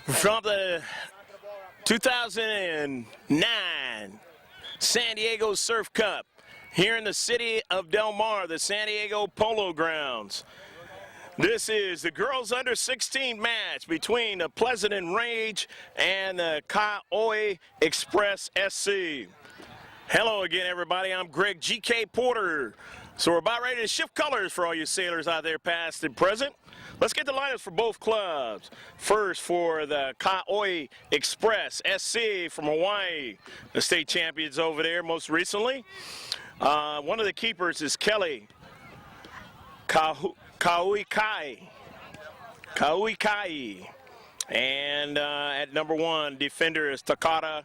From the 2009 San Diego Surf Cup here in the city of Del Mar, the San Diego Polo Grounds. This is the girls under 16 match between the Pleasanton Rage and the Kauai Express SC. Hello again, everybody. I'm Greg GK Porter. So we're about ready to shift colors for all you sailors out there, past and present. Let's get the lineups for both clubs. First, for the Kauai Express SC from Hawaii, the state champions over there most recently. One of the keepers is Kelly Kauai. And at number 1, defender is Takara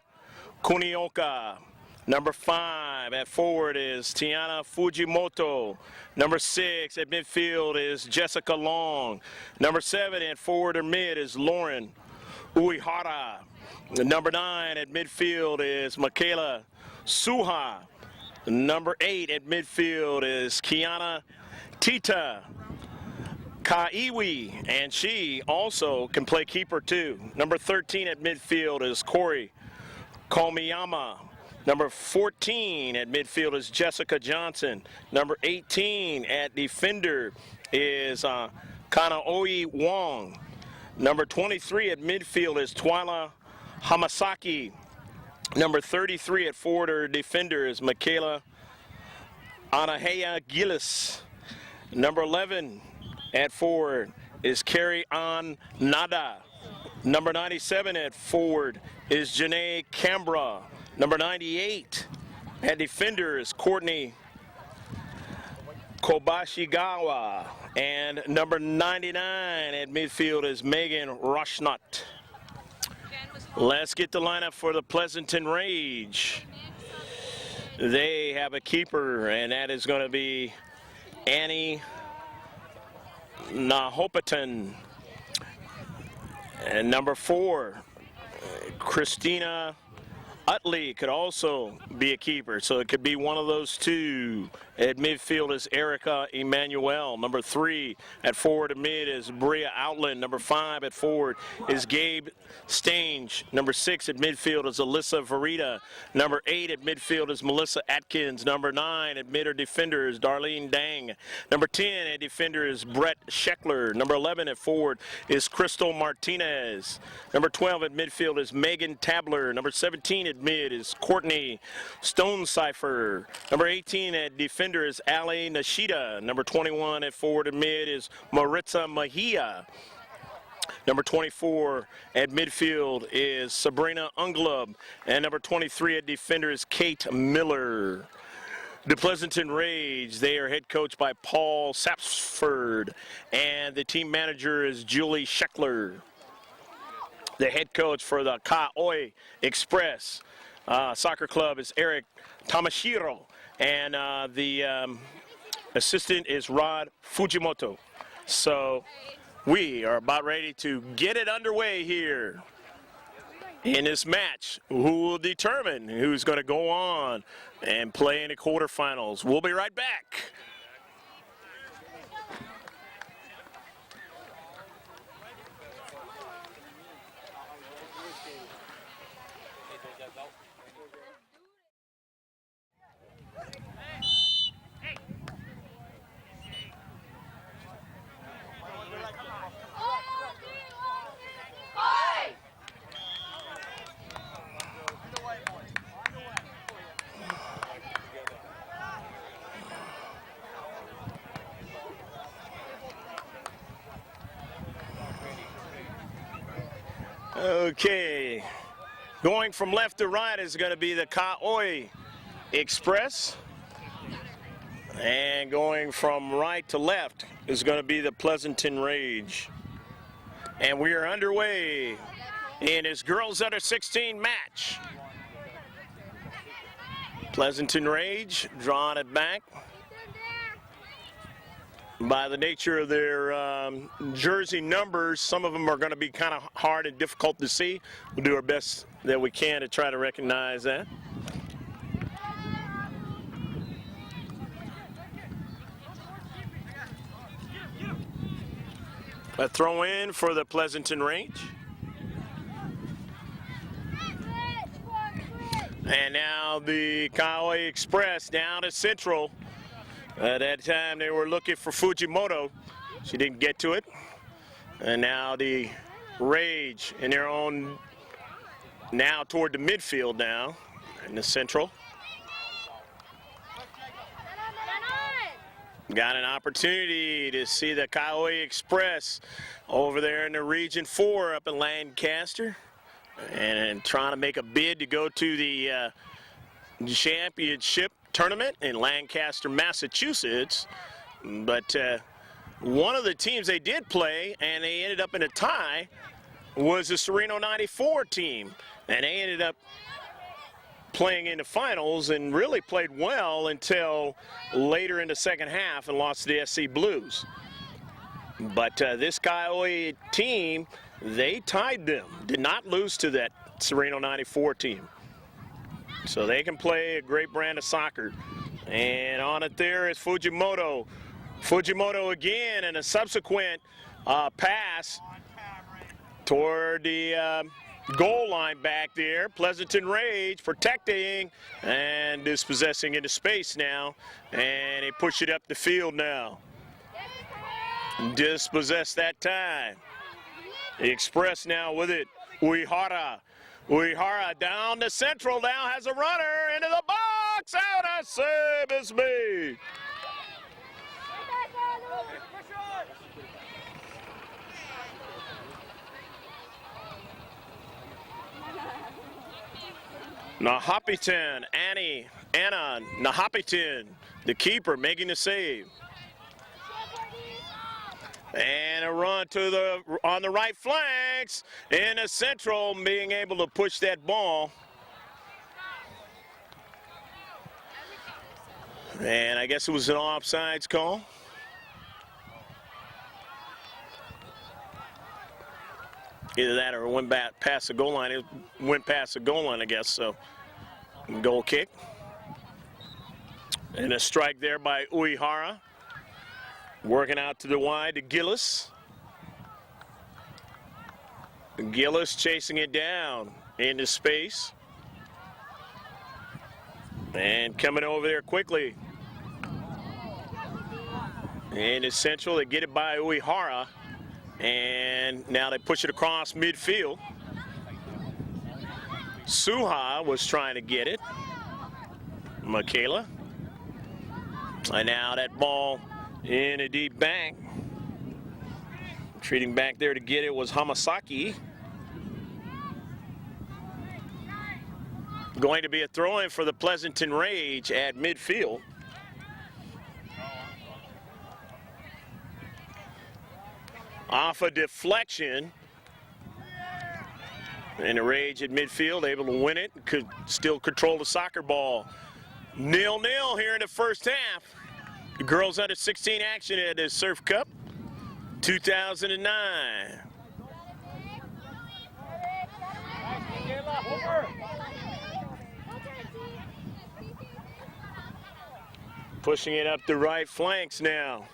Kunioka. Number 5 at forward is Tiana Fujimoto. Number 6 at midfield is Jessica Long. Number 7 at forward or mid is Lauren Uehara. Number 9 at midfield is Michaela Suha. Number 8 at midfield is Kiana Tita Kaiwi, and she also can play keeper too. Number 13 at midfield is Corey Komiyama. Number 14 at midfield is Jessica Johnson. Number 18 at defender is Kanaoi Wong. Number 23 at midfield is Twyla Hamasaki. Number 33 at forward or defender is Michaela Anahea Gillis. Number 11 at forward is Carrie Ann Nada. Number 97 at forward is Janae Cambra. Number 98 at defender is Courtney Kobashigawa. And number 99 at midfield is Megan Rushnut. Let's get the lineup for the Pleasanton Rage. They have a keeper, and that is going to be Annie Nahopaton. And number 4, Christina Utley could also be a keeper, so it could be one of those two. At midfield is Erica Emanuel. Number 3 at forward and mid is Bria Outland. Number 5 at forward is Gabe Stange. Number 6 at midfield is Alyssa Verita. Number 8 at midfield is Melissa Atkins. Number 9 at mid or defender is Darlene Dang. Number 10 at defender is Brett Scheckler. Number 11 at forward is Crystal Martinez. Number 12 at midfield is Megan Tabler. Number 17 at mid is Courtney Stonecipher. Number 18 at defender is Ali Nishida. Number 21 at forward and mid is Maritza Mejia. Number 24 at midfield is Sabrina Unglub. And number 23 at defender is Kate Miller. The Pleasanton Rage, they are head coached by Paul Sapsford, and the team manager is Julie Scheckler. The head coach for the Kauai Express soccer club is Eric Tamashiro, and the assistant is Rod Fujimoto. So we are about ready to get it underway here in this match. Who will determine who's going to go on and play in the quarterfinals? We'll be right back. Okay, going from left to right is going to be the Kauai Express, and going from right to left is going to be the Pleasanton Rage. And we are underway in this girls under 16 match. Pleasanton Rage drawing it back. By the nature of their jersey numbers, some of them are going to be kind of hard and difficult to see. We'll do our best that we can to try to recognize that. A throw in for the Pleasanton Rage. And now the Kiowa Express down to Central. At that time they were looking for Fujimoto. She didn't get to it. And now the Rage in their own, now toward the midfield now in the Central. Got an opportunity to see the Kiowa Express over there in the Region 4 up in Lancaster, and trying to make a bid to go to the championship tournament in Lancaster, Massachusetts. But one of the teams they did play, and they ended up in a tie, was the Sereno 94 team. And they ended up playing in the finals and really played well until later in the second half and lost to the SC Blues. But this Kiowa team, they tied them, did not lose to that Sereno 94 team. So they can play a great brand of soccer. And on it there is Fujimoto. Fujimoto again, and a subsequent pass toward the goal line back there. Pleasanton Rage protecting and dispossessing into space now. And they push it up the field now. Dispossessed that time. The Express now with it. Uehara. Uehara down to Central now, has a runner into the box. Out, a save is made. Nahapitan, Anna Nahapitan, the keeper, making the save. And a run to the on the right flanks in the Central, being able to push that ball. And I guess it was an offsides call. Either that or it went back past the goal line. It went past the goal line, I guess, so goal kick. And a strike there by Uehara. Working out to the wide to Gillis. Gillis chasing it down into space. And coming over there quickly. And it's Central, they get it by Uehara. And now they push it across midfield. Suha was trying to get it. Michaela. And now that ball in a deep bank. Treating back there to get it was Hamasaki. Going to be a throw-in for the Pleasanton Rage at midfield. Off a deflection. And the Rage at midfield, able to win it, could still control the soccer ball. 0-0 here in the first half. The girls under 16 action at the Surf Cup 2009. Pushing it up the right flanks now.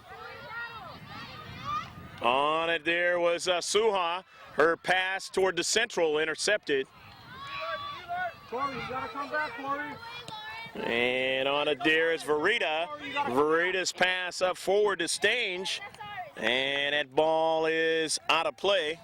On it there was Suha. Her pass toward the Central intercepted. Corey, you gotta come back, Corey. And on it there is Verita. Verita's pass up forward to Stange. And that ball is out of play.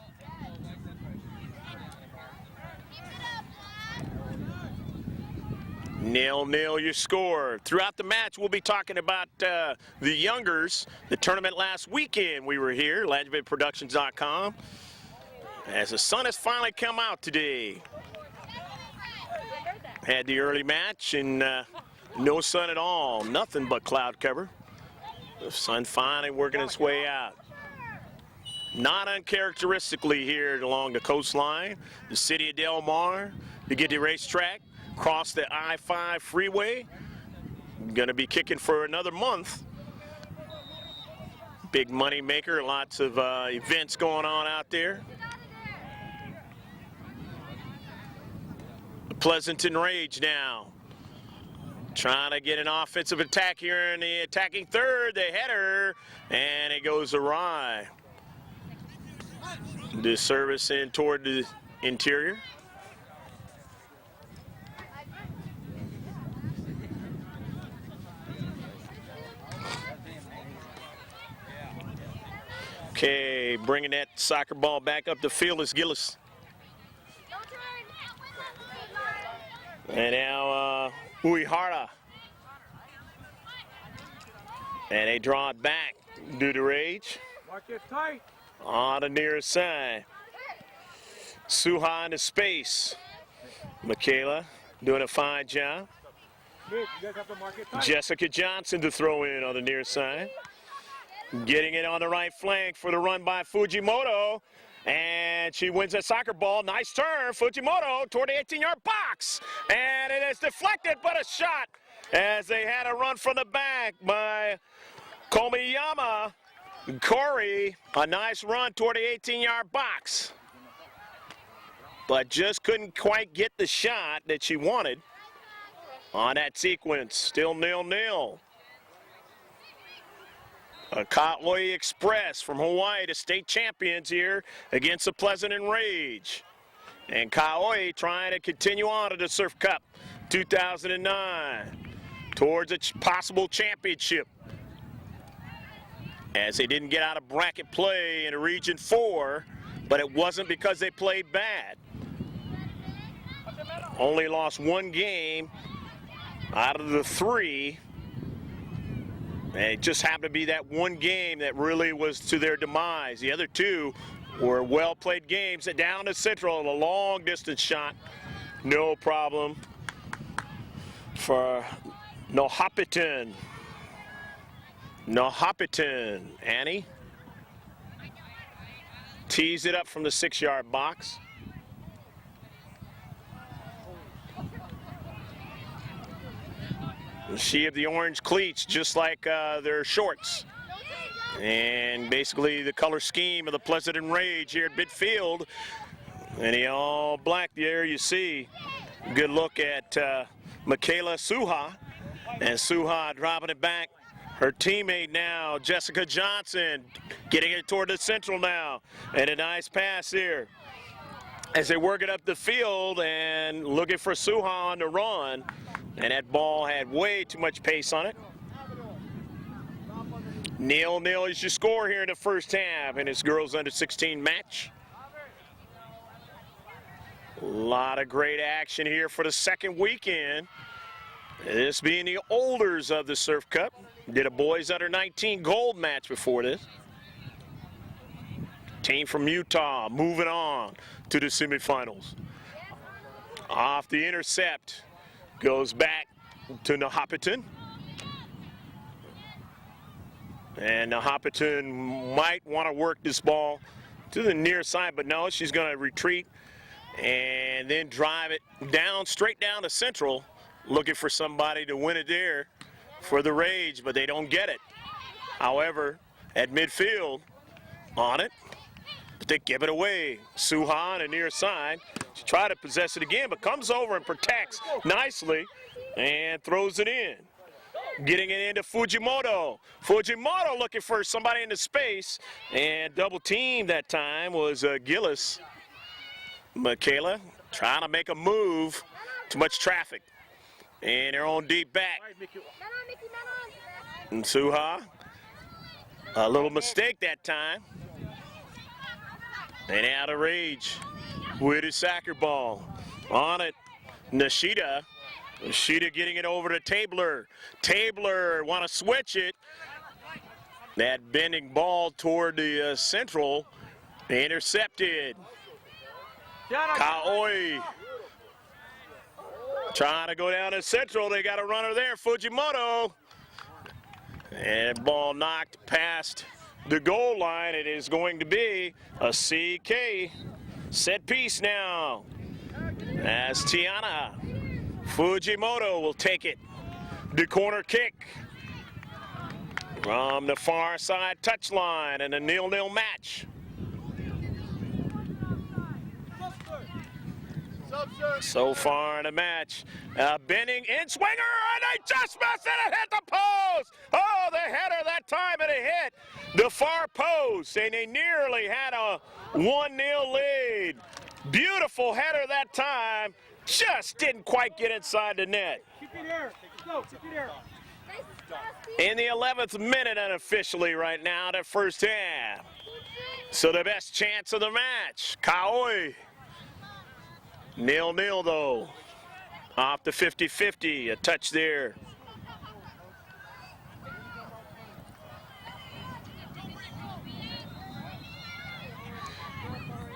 Nil-nil your score. Throughout the match, we'll be talking about the Youngers. The tournament last weekend we were here, LandryVidProductions.com. As the sun has finally come out today. Had the early match and no sun at all. Nothing but cloud cover. The sun finally working its way out. Not uncharacteristically here along the coastline. The city of Del Mar to get the racetrack. Cross the I-5 freeway. Going to be kicking for another month. Big money maker. Lots of events going on out there. The Pleasanton Rage now. Trying to get an offensive attack here in the attacking third. The header, and it goes awry. The service in toward the interior. Okay, bringing that soccer ball back up the field is Gillis. And now Uehara. And they draw it back due to rage. Mark it tight. On the near side. Suha into space. Michaela doing a fine job. Nick, you guys have to mark it tight. Jessica Johnson to throw in on the near side. Getting it on the right flank for the run by Fujimoto. And she wins a soccer ball. Nice turn. Fujimoto toward the 18-yard box. And it is deflected, but a shot as they had a run from the back by Komiyama. Corey, a nice run toward the 18-yard box. But just couldn't quite get the shot that she wanted on that sequence. Still 0-0. A Kauai Express from Hawaii, the state champions here against the Pleasanton Rage. And Kauai trying to continue on to the Surf Cup 2009 towards a possible championship. As they didn't get out of bracket play in Region 4, but it wasn't because they played bad. Only lost one game out of the 3. And it just happened to be that one game that really was to their demise. The other 2 were well-played games. Down to Central, a long-distance shot. No problem for Nohapitan. Annie tees it up from the 6-yard box. She have the orange cleats just like their shorts. And basically the color scheme of the Pleasanton Rage here at midfield. And the all black there you see. Good look at Michaela Suha. And Suha dropping it back. Her teammate now, Jessica Johnson, getting it toward the Central now. And a nice pass here. As they work it up the field and looking for Suha on the run. And that ball had way too much pace on it. 0-0 is your score here in the first half in this girls under 16 match. A lot of great action here for the second weekend. This being the olders of the Surf Cup. Did a boys under 19 gold match before this. Team from Utah moving on to the semifinals. Off the intercept. Goes back to Nahapitan. And Nahapitan might want to work this ball to the near side, but no, she's going to retreat and then drive it down, straight down to Central, looking for somebody to win it there for the Rage, but they don't get it. However, at midfield, on it, but they give it away. Suha on the near side. She tried to possess it again, but comes over and protects nicely and throws it in. Getting it into Fujimoto. Fujimoto looking for somebody in the space, and double team that time was Gillis. Michaela trying to make a move. Too much traffic. And they're on deep back. And Suha, a little mistake that time. And out of Rage with his soccer ball. On it, Nishida. Nishida getting it over to Tabler. Tabler want to switch it. That bending ball toward the Central. Intercepted. Kauai trying to go down to Central. They got a runner there, Fujimoto. And ball knocked past the goal line. It is going to be a CK set piece now. As Tiana Fujimoto will take it. The corner kick from the far side touchline, and a 0-0 match. So far in the match, bending in swinger, and they just missed it. It hit the post. Oh, the header that time, and it hit the far post, and they nearly had a 1-0 lead. Beautiful header that time, just didn't quite get inside the net. Keep it here. Keep it here. In the 11th minute unofficially right now, the first half. So the best chance of the match, Kaoi. 0-0 though. Off the 50-50, a touch there.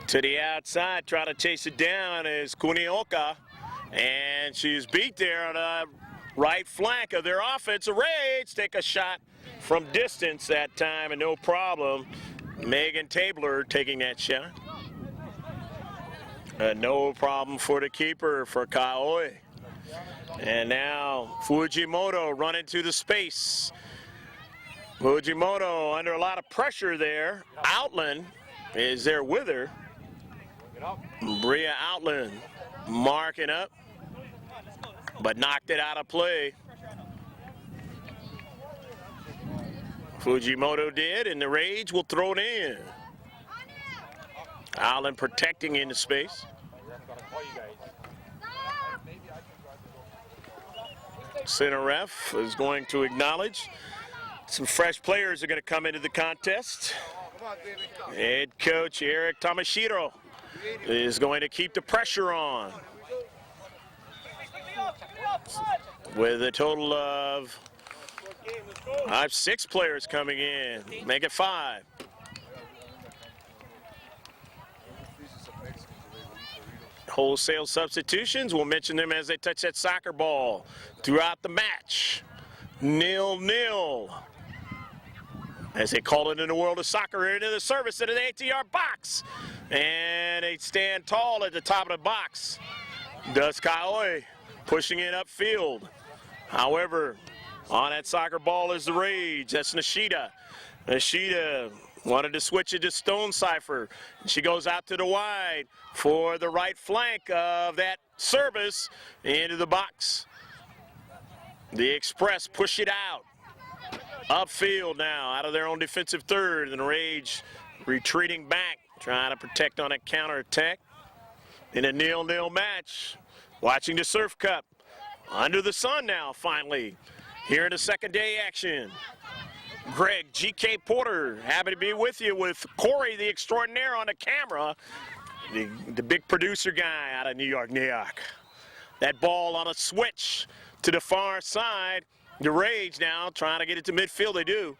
To the outside, trying to chase it down is Kunioka. And she's beat there on the right flank of their offensive rage. Take a shot from distance that time and no problem. Megan Tabler taking that shot. No problem for the keeper for Kaoi. And now Fujimoto running to the space. Fujimoto under a lot of pressure there. Outland is there with her. Bria Outland marking up, but knocked it out of play. Fujimoto did, and the Rage will throw it in. Outland protecting in the space. Center ref is going to acknowledge some fresh players are going to come into the contest. Head coach Eric Tamashiro is going to keep the pressure on. With a total of 6 players coming in, make it 5. Wholesale substitutions, we'll mention them as they touch that soccer ball throughout the match. 0-0. As they call it in the world of soccer, into the service into the ATR box. And they stand tall at the top of the box. Does Kaoi pushing it upfield. However, on that soccer ball is the Rage. That's Nishida. Nishida wanted to switch it to Stone Cipher. She goes out to the wide for the right flank of that service into the box. The Express push it out. Upfield now, out of their own defensive third, and the Rage retreating back, trying to protect on a counterattack. In a 0-0 match, watching the Surf Cup. Under the sun now, finally, here in the second day action. Greg G.K. Porter, happy to be with you with Corey the Extraordinaire on the camera, the big producer guy out of New York, New York. That ball on a switch to the far side. The Rage now trying to get it to midfield, they do.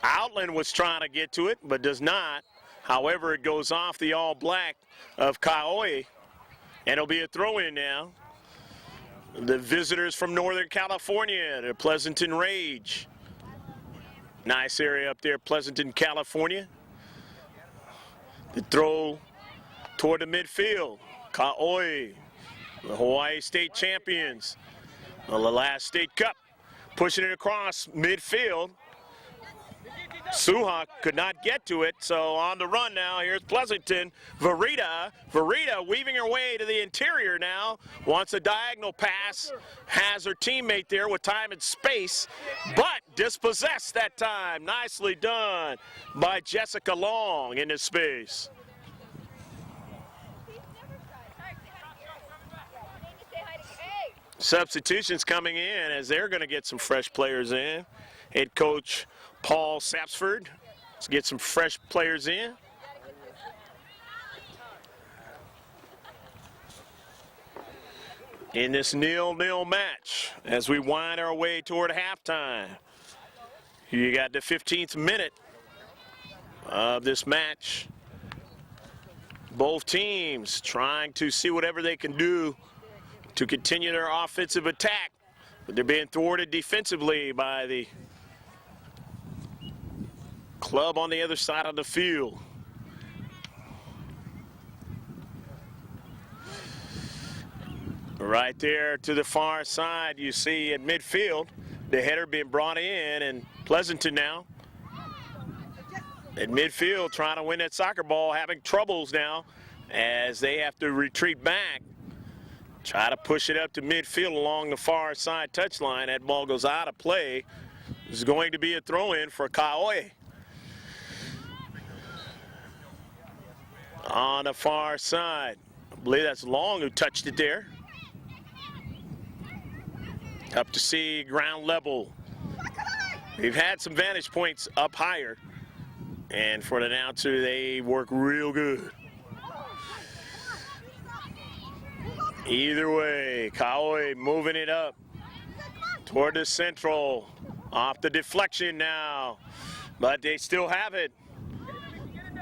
Outland was trying to get to it, but does not. However, it goes off the all black of Kaoi, and it'll be a throw-in now. The visitors from Northern California, the Pleasanton Rage. Nice area up there, Pleasanton, California. The throw toward the midfield. Kaoi, the Hawaii State champions. The last State Cup, pushing it across midfield. Suha could not get to it, so on the run now. Here's Pleasanton. Verita weaving her way to the interior now. Wants a diagonal pass. Has her teammate there with time and space, but dispossessed that time. Nicely done by Jessica Long in this space. Substitutions coming in as they're going to get some fresh players in. Head coach Paul Sapsford. Let's get some fresh players in. In this 0-0 match as we wind our way toward halftime. You got the 15th minute of this match. Both teams trying to see whatever they can do to continue their offensive attack, but they're being thwarted defensively by the club on the other side of the field. Right there to the far side, you see at midfield, the header being brought in, and Pleasanton now at midfield trying to win that soccer ball, having troubles now as they have to retreat back. Try to push it up to midfield along the far side touchline. That ball goes out of play. This is going to be a throw-in for Kaoi. On the far side. I believe that's Long who touched it there. Up to see ground level. We've had some vantage points up higher And for an announcer, they work real good. Either way, Kaoi moving it up toward the central. Off the deflection now, but they still have it.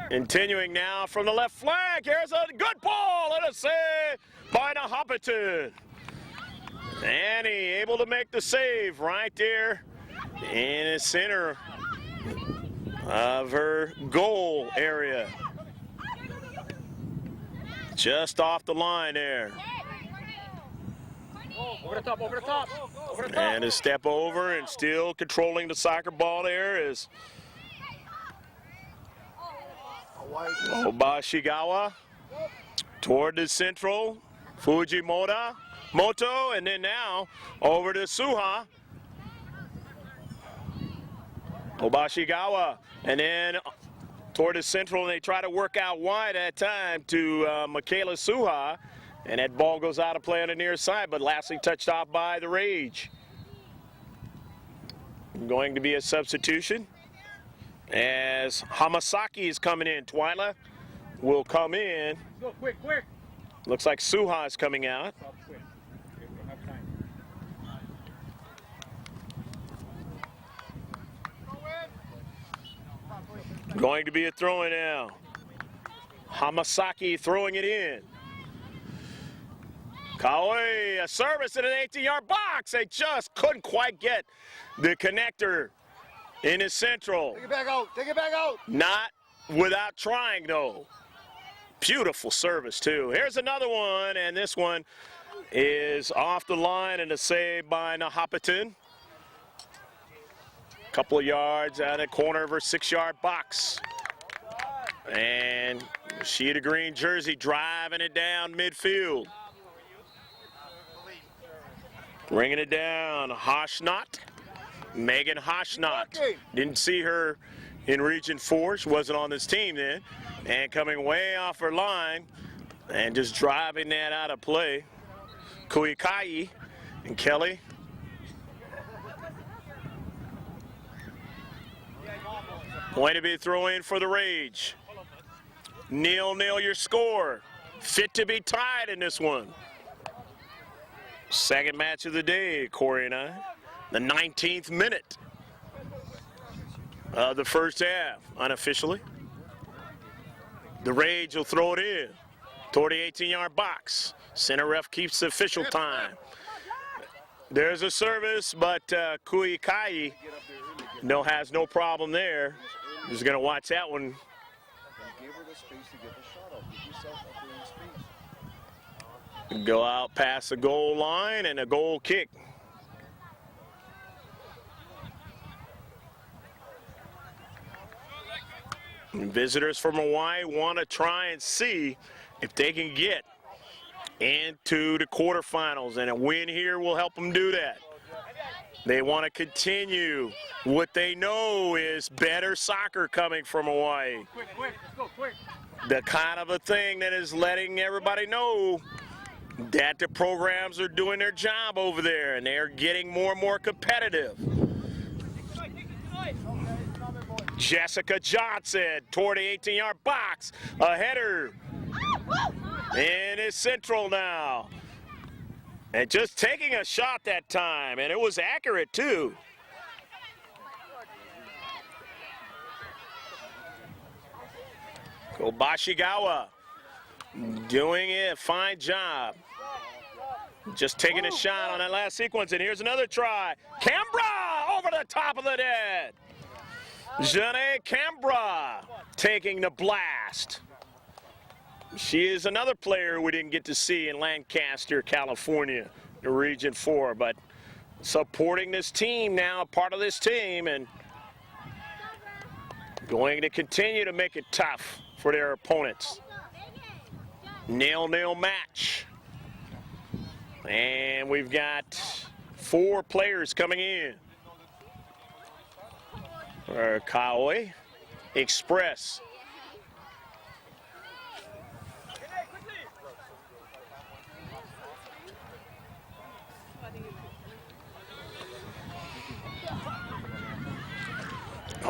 Continuing now from the left flank. Here's a good ball and a save by Nahapiton. Annie able to make the save right there in the center of her goal area. Just off the line there. Over the top, over the top, over the top. And a step over and still controlling the soccer ball there is Obashigawa toward the central. Moto, and then now over to Suha. Obashigawa, and then toward the central, and they try to work out wide at time to Michaela Suha, and that ball goes out of play on the near side, but lastly touched off by the Rage. Going to be a substitution as Hamasaki is coming in. Twyla will come in. Go quick, quick. Looks like Suha is coming out. Stop quick. We don't have time. Going to be a throw-in now. Hamasaki throwing it in. Kaoi, a service in an 18-yard box. They just couldn't quite get the connector in his central. Take it back out. Take it back out. Not without trying, though. Beautiful service, too. Here's another one, and this one is off the line and a save by Nahapiton. Couple of yards out of the corner of her 6-yard box. And she had a green jersey driving it down midfield. Bringing it down, Hoshnot, Megan Hoshnot. Didn't see her in Region 4. She wasn't on this team then. And coming way off her line and just driving that out of play. Kuikai and Kelly. Going to be a throw in for the Rage. 0-0 your score. Fit to be tied in this one. Second match of the day, Corey and I. The 19th minute of the first half, unofficially. The Rage will throw it in toward the 18-yard box. Center ref keeps the official time. There's a service, but Kuikai has no problem there. He's going to watch that one. Go out past the goal line and a goal kick. And visitors from Hawaii want to try and see if they can get into the quarterfinals, and a win here will help them do that. They want to continue what they know is better soccer coming from Hawaii. Quick, quick, let's go, quick. The kind of a thing that is letting everybody know that the programs are doing their job over there and they're getting more and more competitive. Jessica Johnson toward the 18-yard box. A header. And it's central now. And just taking a shot that time, and it was accurate too. Obashigawa doing a fine job. Just taking a shot on that last sequence, and here's another try. Cambra over the top of the net. Janae Cambra taking the blast. She is another player we didn't get to see in Lancaster, California, in Region 4, but supporting this team now, part of this team, and going to continue to make it tough for their opponents. 0-0 match. And we've got 4 players coming in. Kaoi, Express.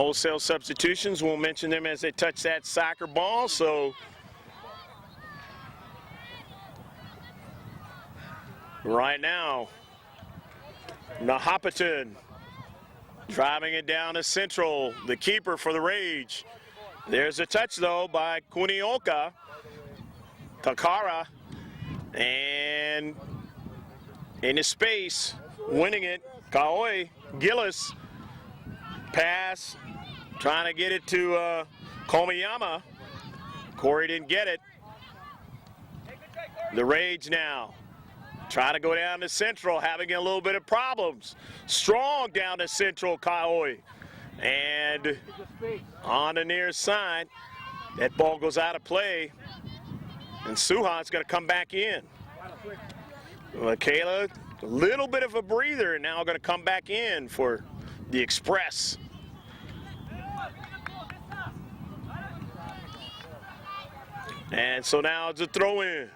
Wholesale substitutions, we'll mention them as they touch that soccer ball. So right now, Nahapaton driving it down to Central, the keeper for the Rage. There's a touch, though, by Kunioka. Takara, and in his space, winning it, Kaoi, Gillis, pass, trying to get it to Komiyama. Corey didn't get it. The Rage now, trying to go down to Central, having a little bit of problems. Strong down to Central, Kaoi. And on the near side, that ball goes out of play. And Suha's going to come back in. Michaela, a little bit of a breather, and now going to come back in for the Express. And so now it's a throw-in.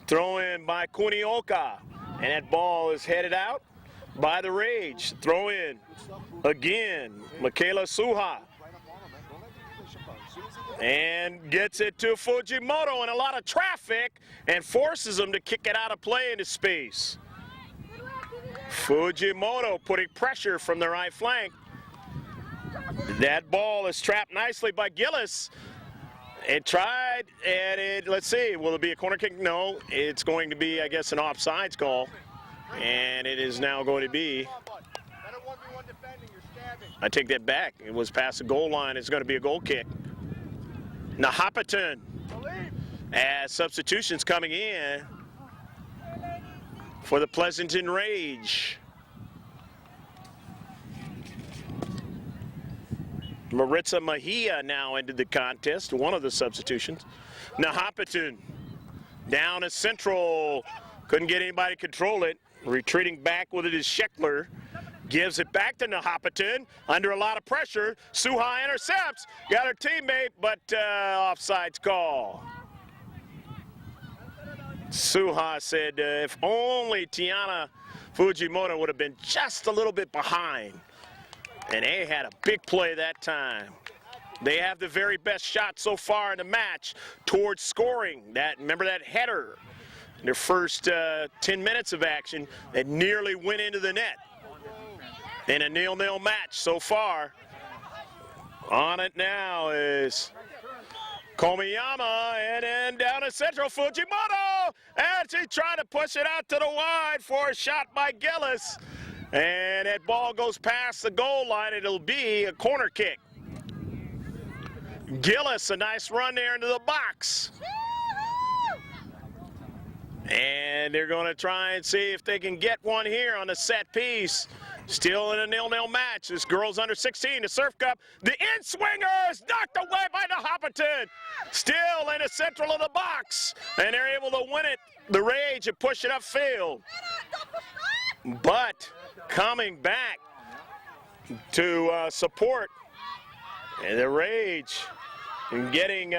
Throw-in by Kunioka. And that ball is headed out by the Rage. Throw-in again, Michaela Suha. And gets it to Fujimoto in a lot of traffic and forces him to kick it out of play into space. Fujimoto putting pressure from the right flank. That ball is trapped nicely by Gillis. It tried, and let's see, will it be a corner kick? No, it's going to be, I guess, an offsides call. And it is now going to be, I take that back. It was past the goal line. It's going to be a goal kick. Nahapaton, as substitutions coming in for the Pleasanton Rage. Maritza Mejia now entered the contest, one of the substitutions. Nahapaton down to Central, couldn't get anybody to control it. Retreating back with it is Scheckler. Gives it back to Nahapaton under a lot of pressure. Suha intercepts, got her teammate, but offsides call. Suha said if only Tiana Fujimoto would have been just a little bit behind. And they had a big play that time. They have the very best shot so far in the match towards scoring. Remember that header in their first 10 minutes of action that nearly went into the net. In a 0-0 match so far. On it now is Komiyama, and then down to Central, Fujimoto, and she trying to push it out to the wide for a shot by Gillis. And that ball goes past the goal line. It'll be a corner kick. Gillis, a nice run there into the box. And they're going to try and see if they can get one here on the set piece. Still in a 0-0 match. This girls under 16, the Surf Cup. The in-swinger is knocked away by Nahapaton. Still in the central of the box. And they're able to win it. The Rage and push it upfield. But coming back to support and the Rage and getting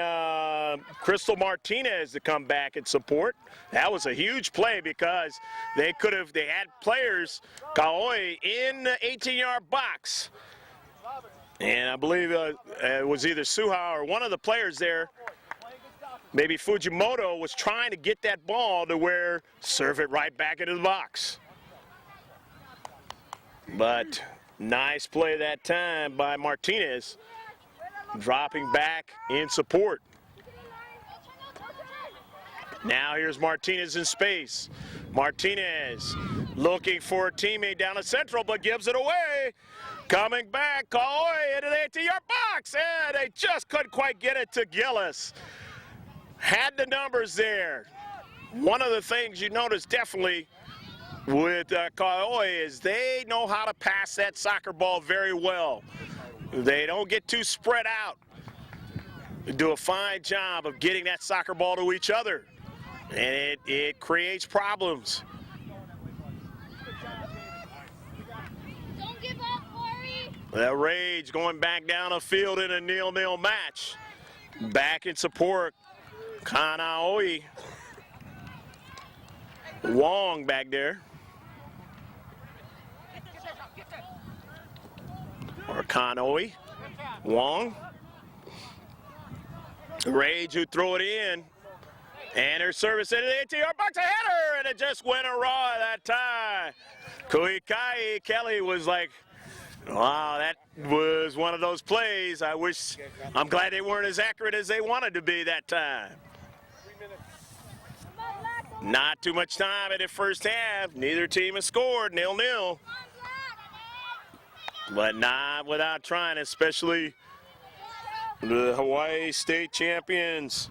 Crystal Martinez to come back and support. That was a huge play because they had players, Kaoi, in the 18-yard box. And I believe it was either Suha or one of the players there, maybe Fujimoto, was trying to get that ball to where serve it right back into the box. But nice play that time by Martinez, dropping back in support. Now here's Martinez in space. Martinez looking for a teammate down the central, but gives it away. Coming back, Kaoi into the 18-yard box, and they just couldn't quite get it to Gillis. Had the numbers there. One of the things you notice definitely with Kaoi is they know how to pass that soccer ball very well. They don't get too spread out. They do a fine job of getting that soccer ball to each other. And it creates problems. Don't give up, Corey. That Rage going back down the field in a 0-0 match. Back in support, Kanaoi. Wong back there. Or Kanoi. Wong. Rage who threw it in. And her service into the 18-yard box, a header, and it just went awry that time. Kuikai Kelly was like, wow, that was one of those plays. I'm glad they weren't as accurate as they wanted to be that time. Not too much time in the first half. Neither team has scored, 0-0. But not without trying, especially the Hawaii State champions.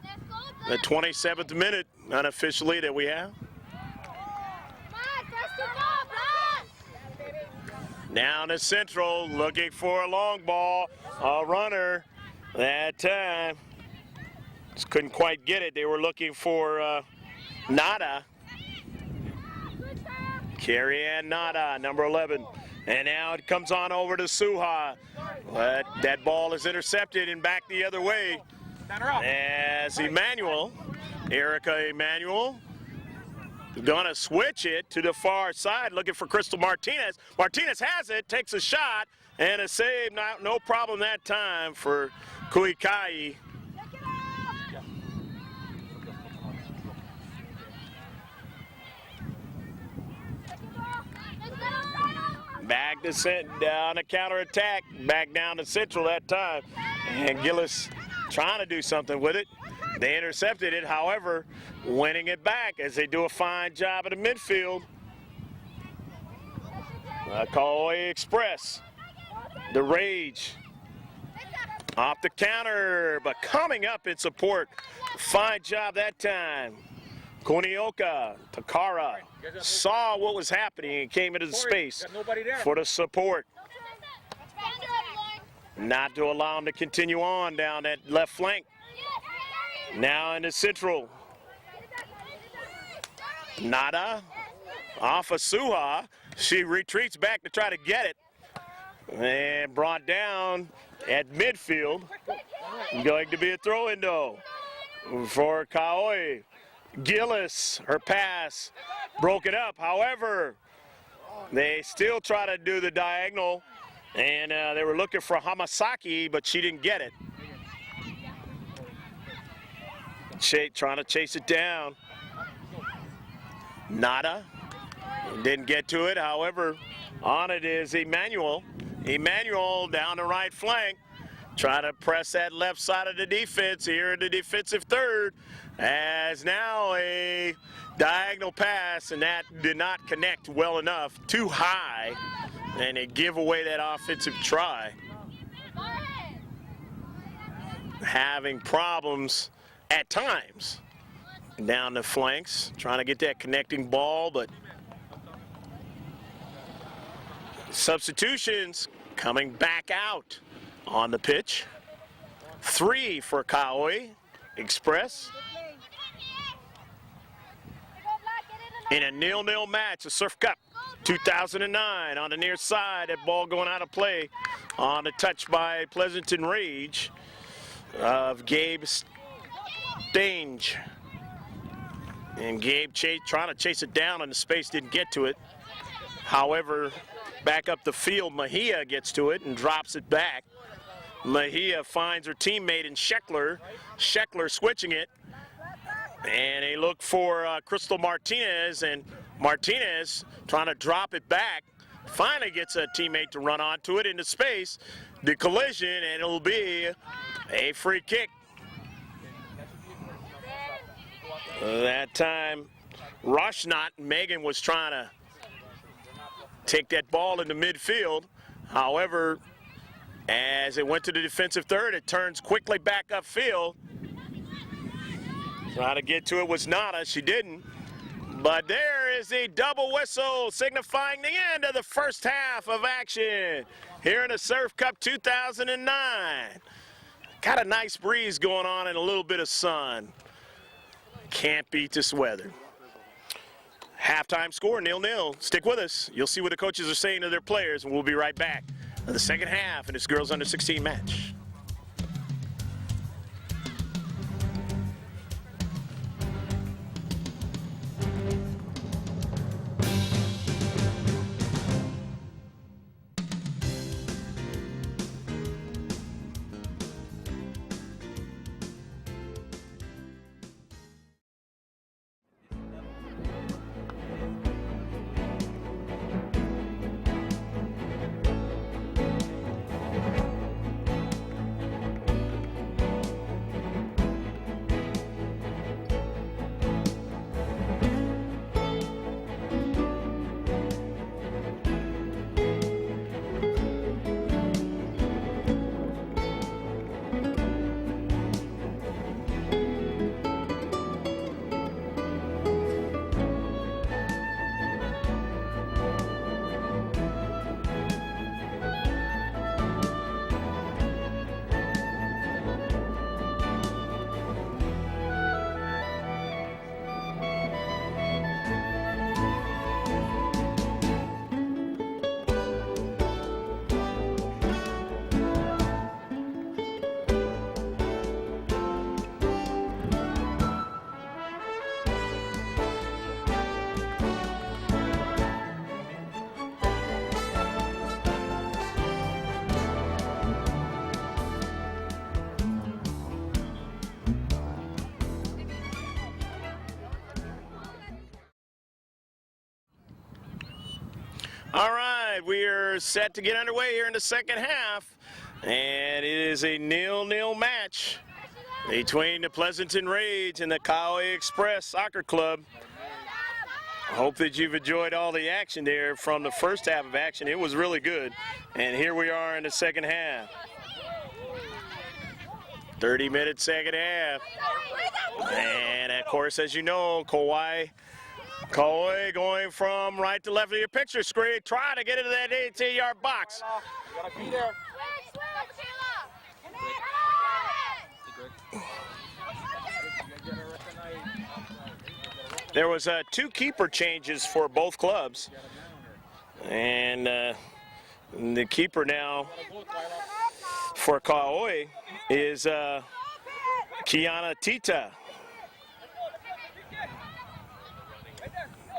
The 27th minute, unofficially, that we have. Down to Central, looking for a long ball. A runner that time. Just couldn't quite get it. They were looking for Nada. Carrie Ann Nada, number 11. And now it comes on over to Suha. But that ball is intercepted and back the other way. As Erica Emanuel, gonna switch it to the far side, looking for Crystal Martinez. Martinez has it, takes a shot, and a save. No problem that time for Kuikai. Back to down a counterattack, back down to Central that time, and Gillis trying to do something with it. They intercepted it, however, winning it back as they do a fine job at the midfield. Kauai Express, the Rage, off the counter, but coming up in support. Fine job that time. Kunioka, Takara, saw what was happening and came into the space for the support. Not to allow him to continue on down that left flank. Now into Central. Nada off of Suha. She retreats back to try to get it. And brought down at midfield. Going to be a throw-in though for Kauai. Gillis, her pass broken up. However, they still try to do the diagonal. And they were looking for Hamasaki, but she didn't get it. Trying to chase it down. Nada. Didn't get to it. However, on it is Emanuel. Emanuel down the right flank. Trying to press that left side of the defense here in the defensive third. As now a diagonal pass, and that did not connect well enough. Too high. And they give away that offensive try. Having problems at times down the flanks, trying to get that connecting ball, but substitutions coming back out on the pitch. 3 for Kauai Express. In a 0-0 match, the Surf Cup 2009 on the near side, that ball going out of play on the touch by Pleasanton Rage of Gabe Stange. And Gabe trying to chase it down, and the space didn't get to it. However, back up the field, Mejia gets to it and drops it back. Mejia finds her teammate in Scheckler. Scheckler switching it. And they look for Crystal Martinez, and Martinez trying to drop it back. Finally gets a teammate to run onto it into space. The collision, and it'll be a free kick. That time, Roshnot, Megan was trying to take that ball into midfield. However, as it went to the defensive third, it turns quickly back upfield. Trying to get to it was Nada, she didn't. But there is the double whistle signifying the end of the first half of action here in the Surf Cup 2009. Got a nice breeze going on and a little bit of sun. Can't beat this weather. Halftime score, 0-0. Stick with us. You'll see what the coaches are saying to their players, and we'll be right back for the second half in this girls under 16 match. All right, we are set to get underway here in the second half, and it is a 0-0 match between the Pleasanton Rage and the Kauai Express Soccer Club. I hope that you've enjoyed all the action there from the first half of action. It was really good, and here we are in the second half. 30-minute second half, and of course, as you know, Kauai going from right to left of your picture screen, trying to get into that 18-yard box. You gotta be there. There was 2 keeper changes for both clubs, and the keeper now for Kauai is Kiana Tita.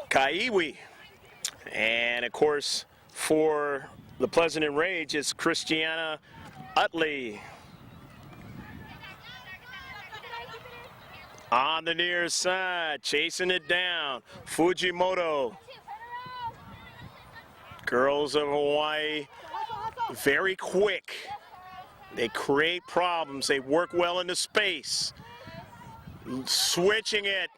Kaiwi. And of course, for the Pleasanton Rage, it's Christiana Utley. On the near side, chasing it down, Fujimoto. Girls of Hawaii, very quick. They create problems. They work well into space. Switching it.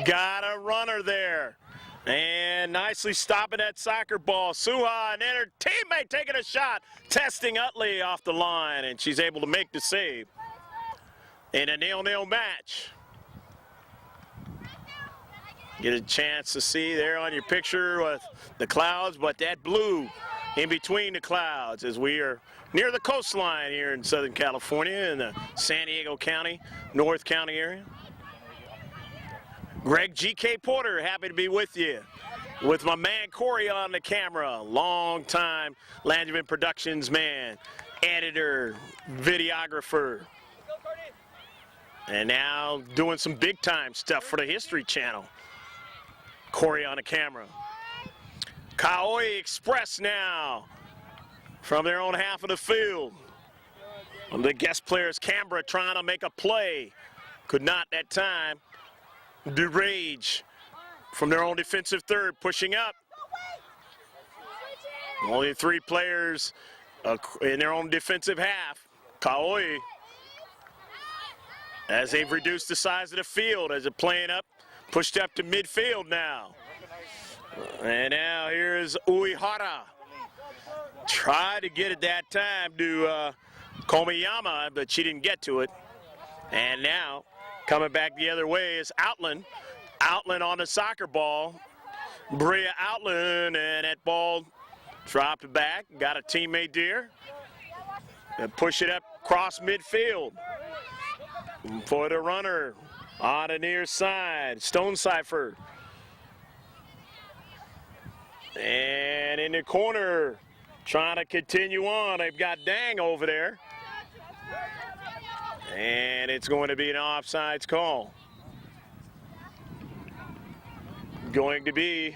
Got a runner there. And nicely stopping that soccer ball. Suha and then her teammate taking a shot, testing Utley off the line, and she's able to make the save. In a 0-0 match. Get a chance to see there on your picture with the clouds, but that blue in between the clouds as we are near the coastline here in Southern California in the San Diego County, North County area. Greg G.K. Porter, happy to be with you. With my man Corey on the camera, long-time Langevin Productions man, editor, videographer, and now doing some big-time stuff for the History Channel. Corey on the camera. Kauai Express now from their own half of the field. The guest players, Canberra, trying to make a play. Could not that time. The Rage from their own defensive third, pushing up. Only 3 players in their own defensive half. Kauai, as they've reduced the size of the field, as they're playing up, pushed up to midfield now. And now here's Uehara. Tried to get it that time to Komiyama, but she didn't get to it. And now, coming back the other way is Outland. Outland on the soccer ball. Bria Outland, and that ball dropped back. Got a teammate there. And push it up across midfield. For the runner on the near side, Stonecipher. And in the corner, trying to continue on. They've got Dang over there. And it's going to be an offsides call. Going to be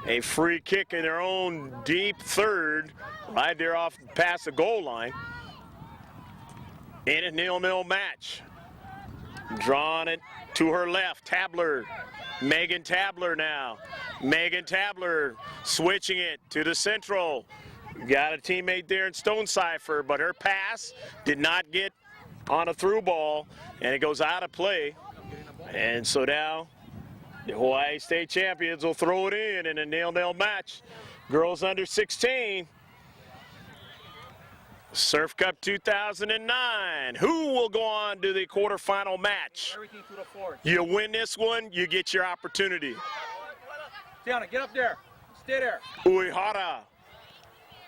a free kick in their own deep third, right there off past the goal line. In a 0-0 match. Drawing it to her left, Tabler. Megan Tabler now. Megan Tabler switching it to the central. Got a teammate there in Stonecipher, but her pass did not get on a through ball, and it goes out of play. And so now the Hawaii State champions will throw it in a 0-0 match. Girls under 16. Surf Cup 2009. Who will go on to the quarterfinal match? Everything to the fourth. You win this one, you get your opportunity. Tiana, get up there. Stay there. Uehara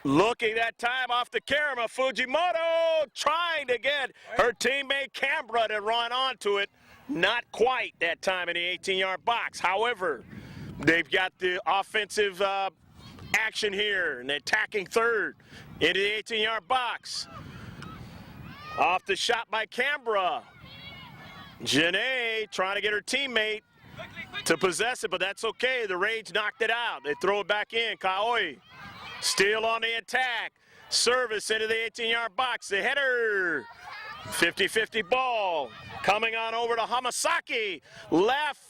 looking that time off the camera. Fujimoto trying to get her teammate Canberra to run onto it. Not quite that time in the 18-yard box. However, they've got the offensive action here, and the attacking third into the 18-yard box. Off the shot by Canberra. Janae trying to get her teammate to possess it, but that's okay. The Rage knocked it out. They throw it back in. Kauai still on the attack. Service into the 18-yard box. The header. 50-50 ball. Coming on over to Hamasaki. Left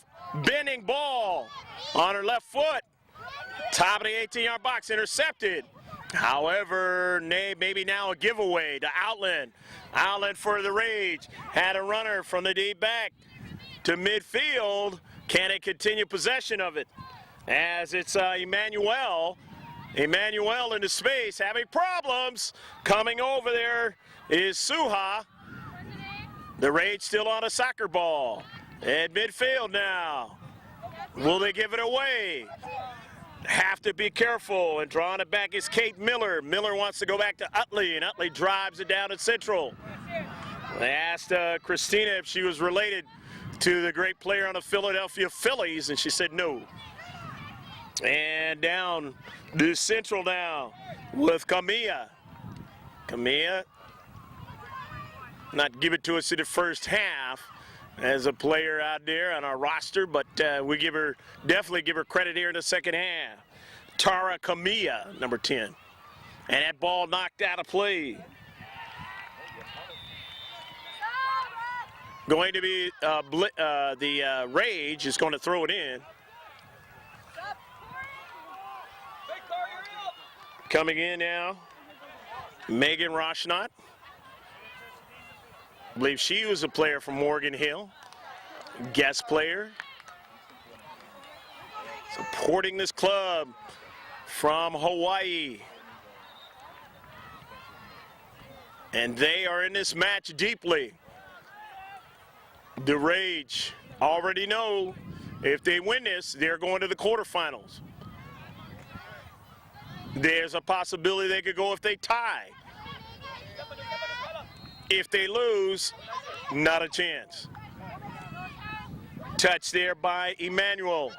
bending ball on her left foot. Top of the 18-yard box, intercepted. However, maybe now a giveaway to Outland. Outland for the Rage. Had a runner from the deep back to midfield. Can it continue possession of it? As it's Emmanuel. Emmanuel into space, having problems. Coming over there is Suha. The Rage still on a soccer ball. At midfield now. Will they give it away? Have to be careful, and drawing it back is Kate Miller. Miller wants to go back to Utley, and Utley drives it down at Central. They asked Christina if she was related to the great player on the Philadelphia Phillies, and she said no. And down to Central now with Camilla. Camilla, not give it to us in the first half as a player out there on our roster, but we definitely give her credit here in the second half. Tara Camilla, number 10. And that ball knocked out of play. Going to be the Rage is going to throw it in. Coming in now, Megan Roshnot. I believe she was a player from Morgan Hill, guest player. Supporting this club from Hawaii. And they are in this match deeply. The Rage already know if they win this, they're going to the quarterfinals. There's a possibility they could go if they tie. If they lose, not a chance. Touch there by Emmanuel.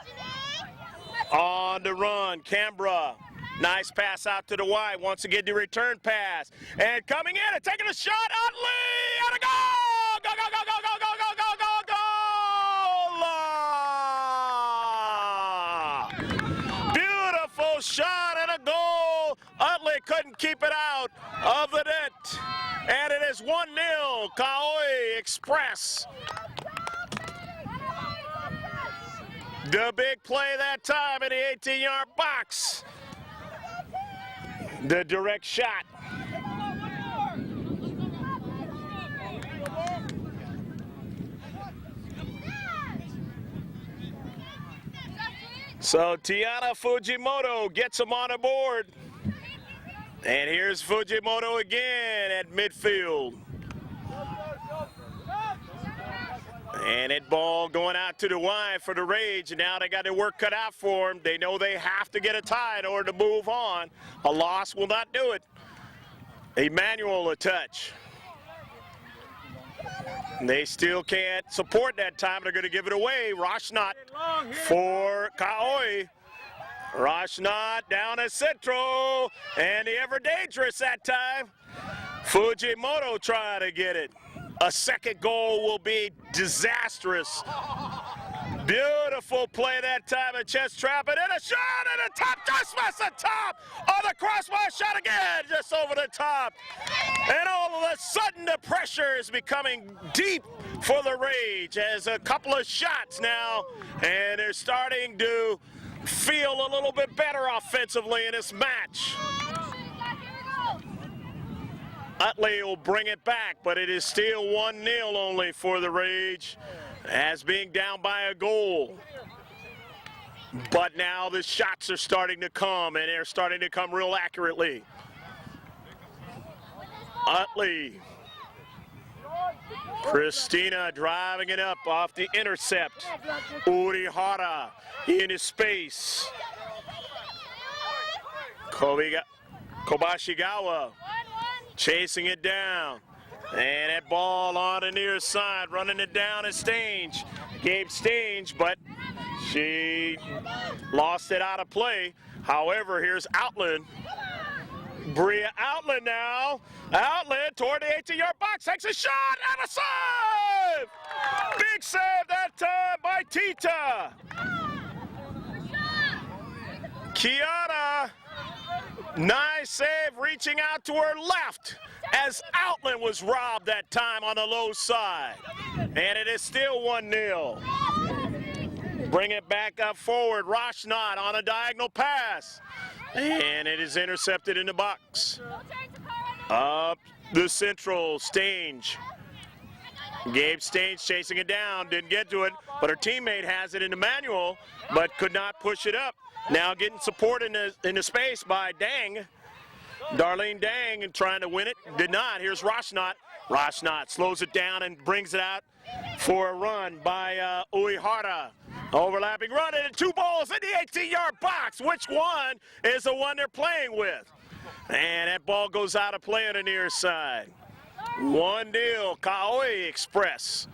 On the run, Canberra. Nice pass out to the wide. Wants to get the return pass. And coming in and taking a shot, Utley! And a goal! Go, go, go, go, go, go, go, go, go, goal! Beautiful shot and a goal. Utley couldn't keep it out of the net. And it is 1-0, Kauai Express. The big play that time in the 18-yard box. The direct shot. So Tiana Fujimoto gets him on board. And here's Fujimoto again at midfield. And that ball going out to the wide for the Rage, and now they got their work cut out for them. They know they have to get a tie in order to move on. A loss will not do it. Emmanuel a touch. And they still can't support that time. They're going to give it away. Roshnot for Kauai. Roshnot down at Central, and the ever dangerous that time. Fujimoto trying to get it. A second goal will be disastrous. Beautiful play that time, a chest trap, and then a shot at the top, just past the top of the crossbar, shot again, just over the top. And all of a sudden, the pressure is becoming deep for the Rage as a couple of shots now, and they're starting to feel a little bit better offensively in this match. Utley will bring it back, but it is still 1-0 only for the Rage, as being down by a goal. But now the shots are starting to come, and they're starting to come real accurately. Utley. Christina driving it up off the intercept. Urihara in his space. Kobashigawa chasing it down. And that ball on the near side, running it down is Stange. Gabe Stange, but she lost it out of play. However, here's Outland. Bria Outland now. Outland toward the 18-yard box, takes a shot and a save! Big save that time by Tita. Kiana, nice save, reaching out to her left as Outland was robbed that time on the low side. And it is still 1-0. bring it back up forward. Roshnot on a diagonal pass. And it is intercepted in the box. Up the central, Stange. Gabe Stange chasing it down, didn't get to it, but her teammate has it in the manual, but could not push it up. Now getting support in the space by Dang. Darlene Dang and trying to win it, did not. Here's Roshnot. Roshnot slows it down and brings it out for a run by Uehara. Overlapping run and 2 balls in the 18-yard box. Which one is the one they're playing with? And that ball goes out of play on the near side. 1-0, Kaoi Express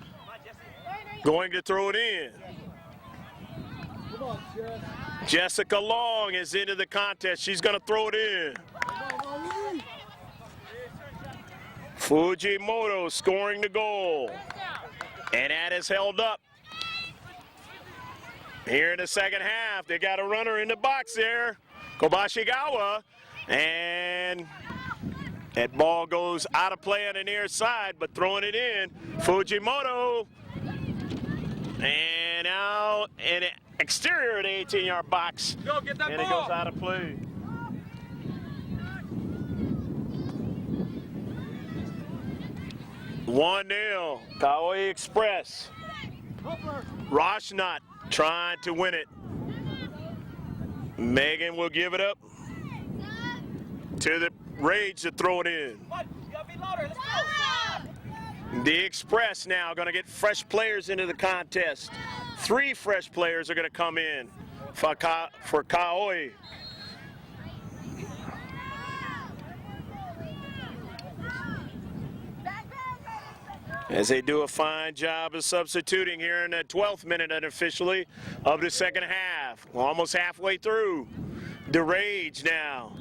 going to throw it in. Jessica Long is into the contest. She's going to throw it in. Fujimoto scoring the goal. And that is held up. Here in the second half, they got a runner in the box there. Kobashigawa. And that ball goes out of play on the near side, but throwing it in, Fujimoto. And now an exterior of the 18-yard box. Go, get that and ball. It goes out of play. One 0, Kauai Express. Roshnot trying to win it. Megan will give it up to the Rage to throw it in. The Express now going to get fresh players into the contest. 3 fresh players are going to come in for Kauai. As they do a fine job of substituting here in the 12th minute unofficially of the second half. We're almost halfway through. The Rage now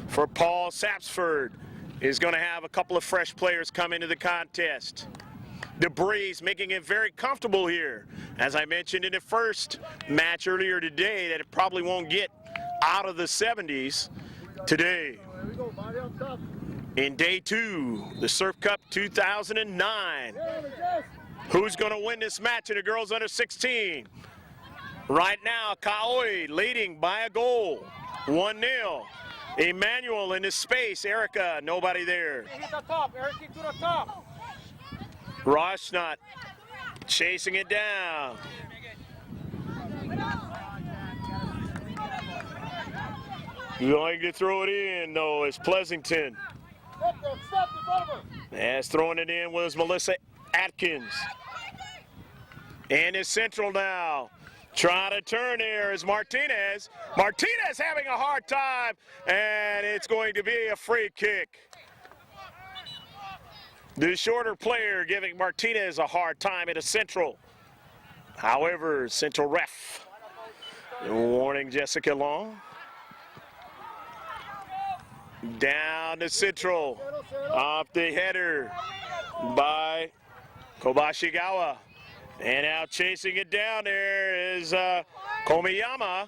for Paul Sapsford is going to have a couple of fresh players come into the contest. The Breeze making it very comfortable here. As I mentioned in the first match earlier today, that it probably won't get out of the 70s today. In day 2, the Surf Cup 2009. Who's going to win this match in the girls under 16? Right now, Kauai leading by a goal, 1-0. Emmanuel in his space, Erica, nobody there. Hit the top, Eric, to the top. Roshnot chasing it down. Going to throw it in, though, is Pleasanton. As throwing it in was Melissa Atkins. And it's Central now. Trying to turn here is Martinez. Martinez having a hard time, and it's going to be a free kick. The shorter player giving Martinez a hard time at a Central. However, Central ref warning Jessica Long. Down to Central, off the header by Kobashigawa. And now chasing it down there is Komiyama.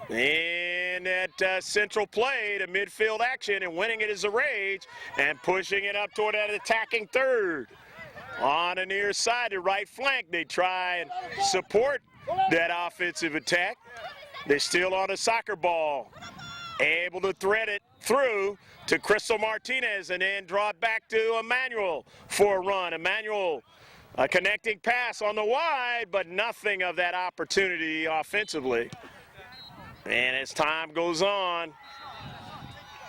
And that Central play to midfield action, and winning it is a Rage, and pushing it up toward that attacking third. On the near side, the right flank, they try and support that offensive attack. They're still on a soccer ball. Able to thread it through to Crystal Martinez and then draw it back to Emmanuel for a run. Emmanuel, a connecting pass on the wide, but nothing of that opportunity offensively. And as time goes on,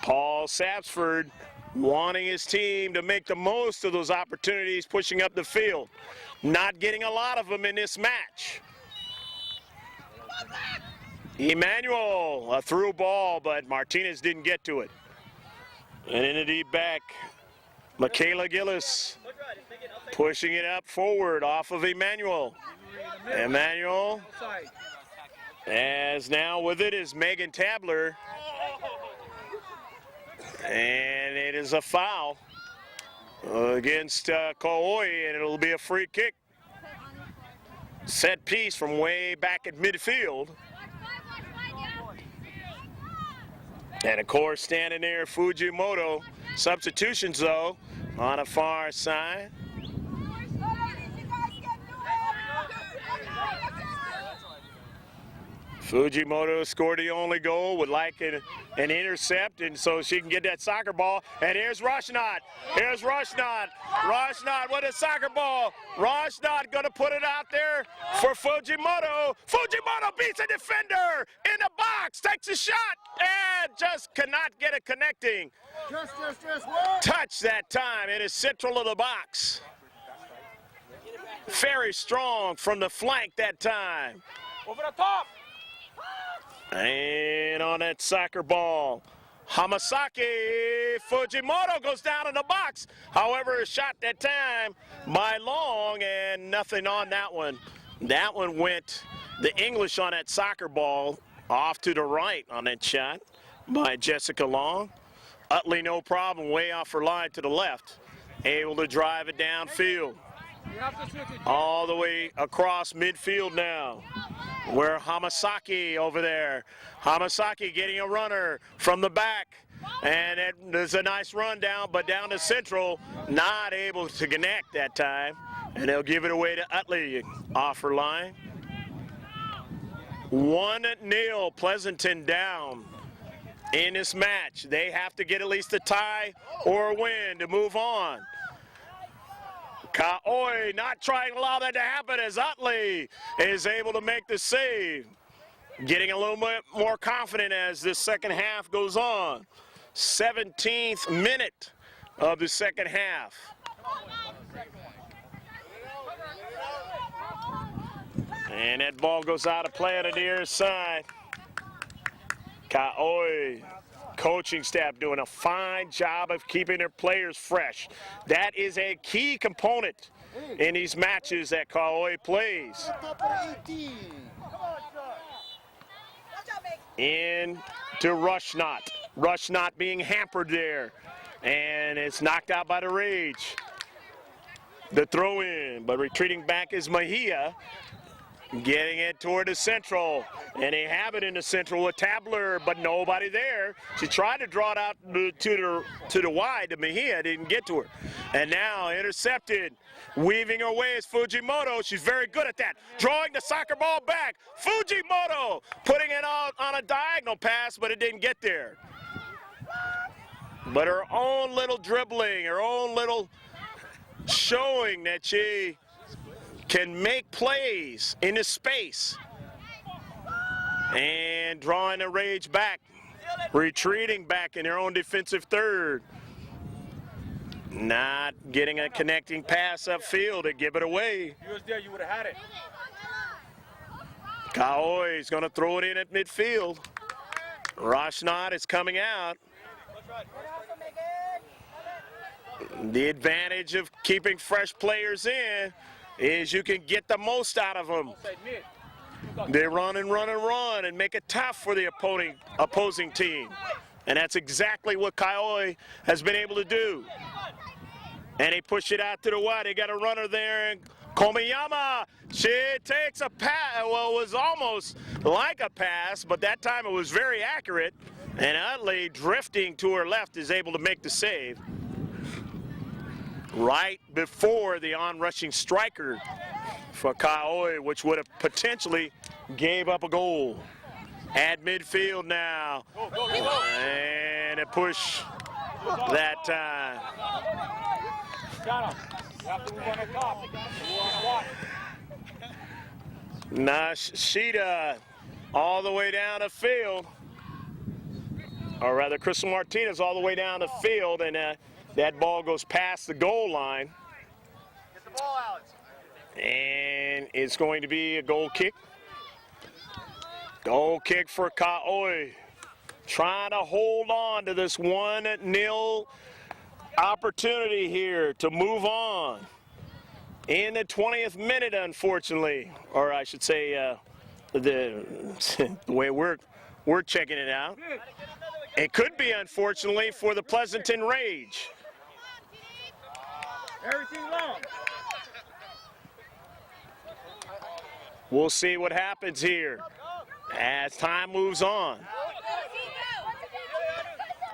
Paul Sapsford wanting his team to make the most of those opportunities, pushing up the field. Not getting a lot of them in this match. Emmanuel, a through ball, but Martinez didn't get to it. And in the deep back, Michaela Gillis pushing it up forward off of Emmanuel. Emmanuel, as now with it is Megan Tabler. And it is a foul against Kauai, and it'll be a free kick. Set piece from way back at midfield. And of course, standing there, Fujimoto. Substitutions, though, on the far side. Fujimoto scored the only goal, would like an intercept, and so she can get that soccer ball. And here's Rushnot. Here's Rushnot. Rushnot with a soccer ball. Rushnot going to put it out there for Fujimoto. Fujimoto beats a defender in the box, takes a shot, and just cannot get it connecting. Touch that time. It is central of the box. Very strong from the flank that time. Over the top. And on that soccer ball, Hamasaki Fujimoto goes down in the box. However, a shot that time by Long, and nothing on that one. That one went the English on that soccer ball off to the right on that shot by Jessica Long. Utley, no problem, way off her line to the left. Able to drive it downfield. All the way across midfield now. Where Hamasaki over there. Hamasaki getting a runner from the back. And there's a nice run down, but down to central. Not able to connect that time. And they'll give it away to Utley off her line. 1-0, Pleasanton down in this match. They have to get at least a tie or a win to move on. Kaoi not trying to allow that to happen as Utley is able to make the save. Getting a little bit more confident as this second half goes on. 17th minute of the second half. And that ball goes out of play on the near side. Kaoi coaching staff doing a fine job of keeping their players fresh. That is a key component in these matches that Kaoi plays. In to Rushnot. Rushnot being hampered there. And it's knocked out by the Rage. The throw in, but retreating back is Mejia. Getting it toward the central, and they have it in the central with Tabler, but nobody there. She tried to draw it out to the wide, to Mejia, didn't get to her. And now intercepted, weaving her way is Fujimoto. She's very good at that. Drawing the soccer ball back. Fujimoto putting it out on a diagonal pass, but it didn't get there. But her own little dribbling, her own little showing that she can make plays in the space. And drawing the Rage back, retreating back in their own defensive third. Not getting a connecting pass upfield to give it away. You was there, you would have had it. Kaoi is going to throw it in at midfield. Rushnot is coming out. The advantage of keeping fresh players in is you can get the most out of them. They run and run and run and make it tough for the opposing team. And that's exactly what Kaoi has been able to do. And they push it out to the wide. They got a runner there, and Komiyama, she takes a pass. Well, it was almost like a pass, but that time it was very accurate. And Utley, drifting to her left, is able to make the save. Right before the on-rushing striker for Kaoi, which would have potentially gave up a goal. At midfield now. And a push that time. Nashida all the way down the field. Or rather, Crystal Martinez all the way down the field, and that ball goes past the goal line. Get the ball, Alex. And it's going to be a goal kick. Goal kick for Kaoi. Trying to hold on to this 1-0 opportunity here to move on. In the 20th minute, unfortunately. Or I should say, the way we're checking it out. It could be, unfortunately, for the Pleasanton Rage. Everything long. We'll see what happens here as time moves on.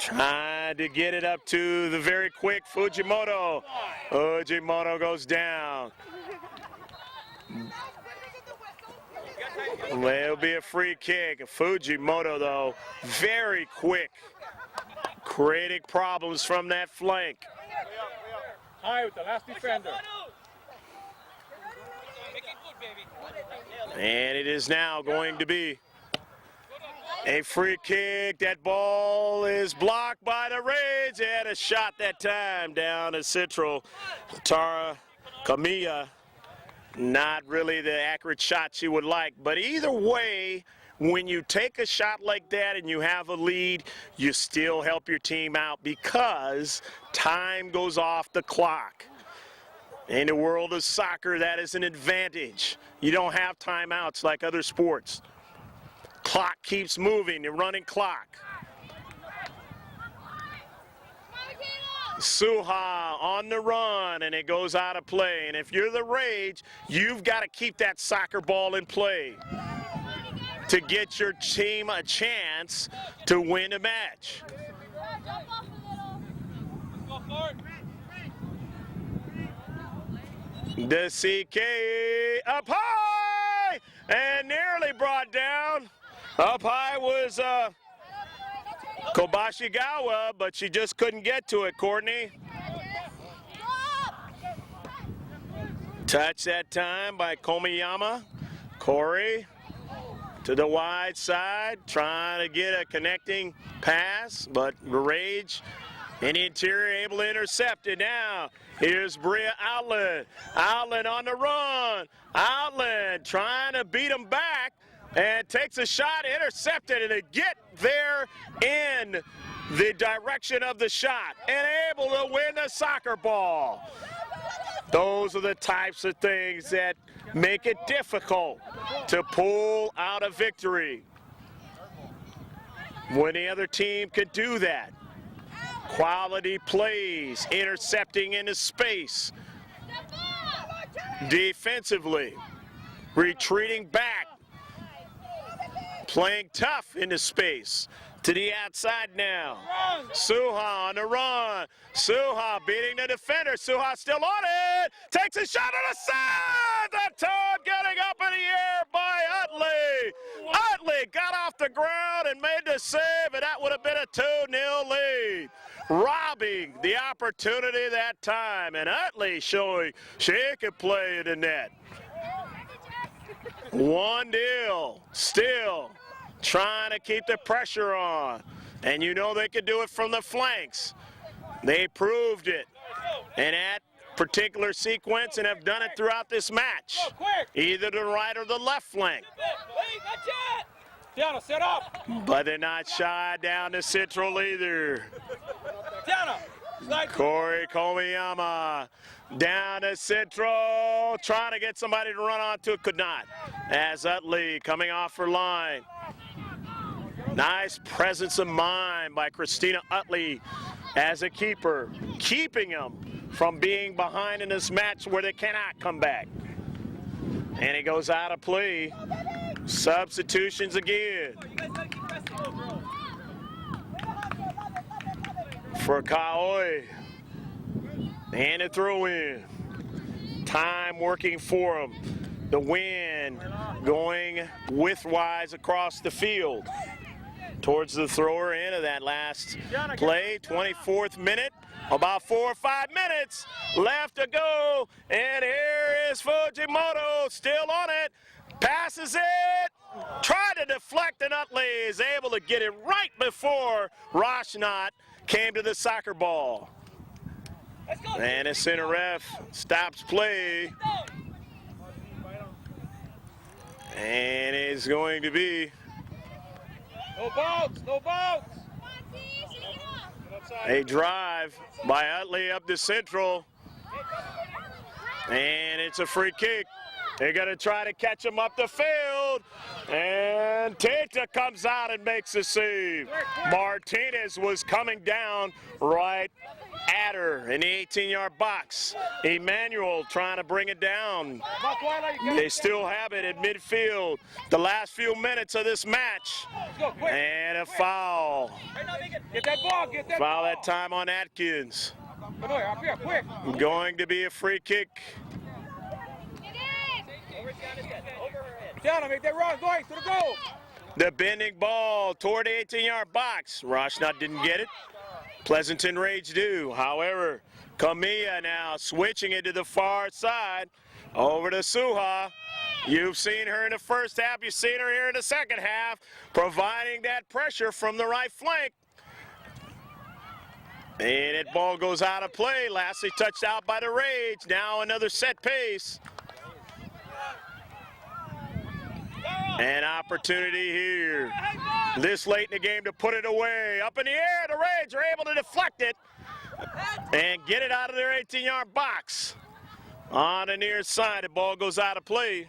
Trying to get it up to the very quick Fujimoto. Fujimoto goes down. Well, it'll be a free kick. Fujimoto, though, very quick, creating problems from that flank. High with the last defender. And it is now going to be a free kick. That ball is blocked by the Raids. They had a shot that time down to Central. Tara Kamiya, not really the accurate shot she would like. But either way, when you take a shot like that and you have a lead, you still help your team out because time goes off the clock. In the world of soccer, that is an advantage. You don't have timeouts like other sports. Clock keeps moving, the running clock. Suha on the run, and it goes out of play. And if you're the Rage, you've got to keep that soccer ball in play to get your team a chance to win a match. The CK up high and nearly brought down. Up high was Kobashigawa, but she just couldn't get to it, Courtney. Touch that time by Komiyama. Corey to the wide side, trying to get a connecting pass, but Rage in the interior able to intercept it. Now here's Bria Outland. Outland on the run. Outland trying to beat him back and takes a shot, intercepted, and they get there in the direction of the shot and able to win the soccer ball. Those are the types of things that make it difficult to pull out a victory. When the other team could do that. Quality plays, intercepting into space. Defensively, retreating back. Playing tough into space. To the outside now. Suha on the run. Suha beating the defender. Suha still on it. Takes a shot on the side. That time getting up in the air by Utley. Utley got off the ground and made the save, and that would have been a 2-0 lead. Robbing the opportunity that time, and Utley showing she can play in the net. 1-0, still trying to keep the pressure on. And you know they could do it from the flanks. They proved it in that particular sequence and have done it throughout this match. Either the right or the left flank. Set up. But they're not shy down to Central either. Corey Komiyama down to Central, trying to get somebody to run onto it, could not. As Utley coming off her line. Nice presence of mind by Christina Utley as a keeper, keeping them from being behind in this match where they cannot come back. And it goes out of play. Substitutions again. For Kaoi. And a throw in. Time working for him. The wind going widthwise across the field. Towards the thrower end of that last play, 24th minute. About 4 or 5 minutes left to go. And here is Fujimoto still on it. Passes it. Tried to deflect, and Utley is able to get it right before Roshnot came to the soccer ball. And the center ref stops play. And it's going to be No bounce, no bounce. a drive by Utley up to Central. And it's a free kick. They're going to try to catch him up the field. And Tata comes out and makes a save. Martinez was coming down right at her in the 18-yard box. Emmanuel trying to bring it down. They still have it at midfield. The last few minutes of this match. And a foul. Get that ball, get that Foul ball. that time on Atkins. Come on, up here, quick. Going to be a free kick. Tiana, make that run. Going to the goal. The bending ball toward the 18-yard box. Roshnot didn't get it. Pleasanton Rage do. However, Camilla now switching it to the far side. Over to Suha. You've seen her in the first half. You've seen her here in the second half, providing that pressure from the right flank. And that ball goes out of play. Lastly touched out by the Rage. Now another set pace. An opportunity here this late in the game to put it away. Up in the air, the Rage are able to deflect it and get it out of their 18-yard box. On the near side, the ball goes out of play.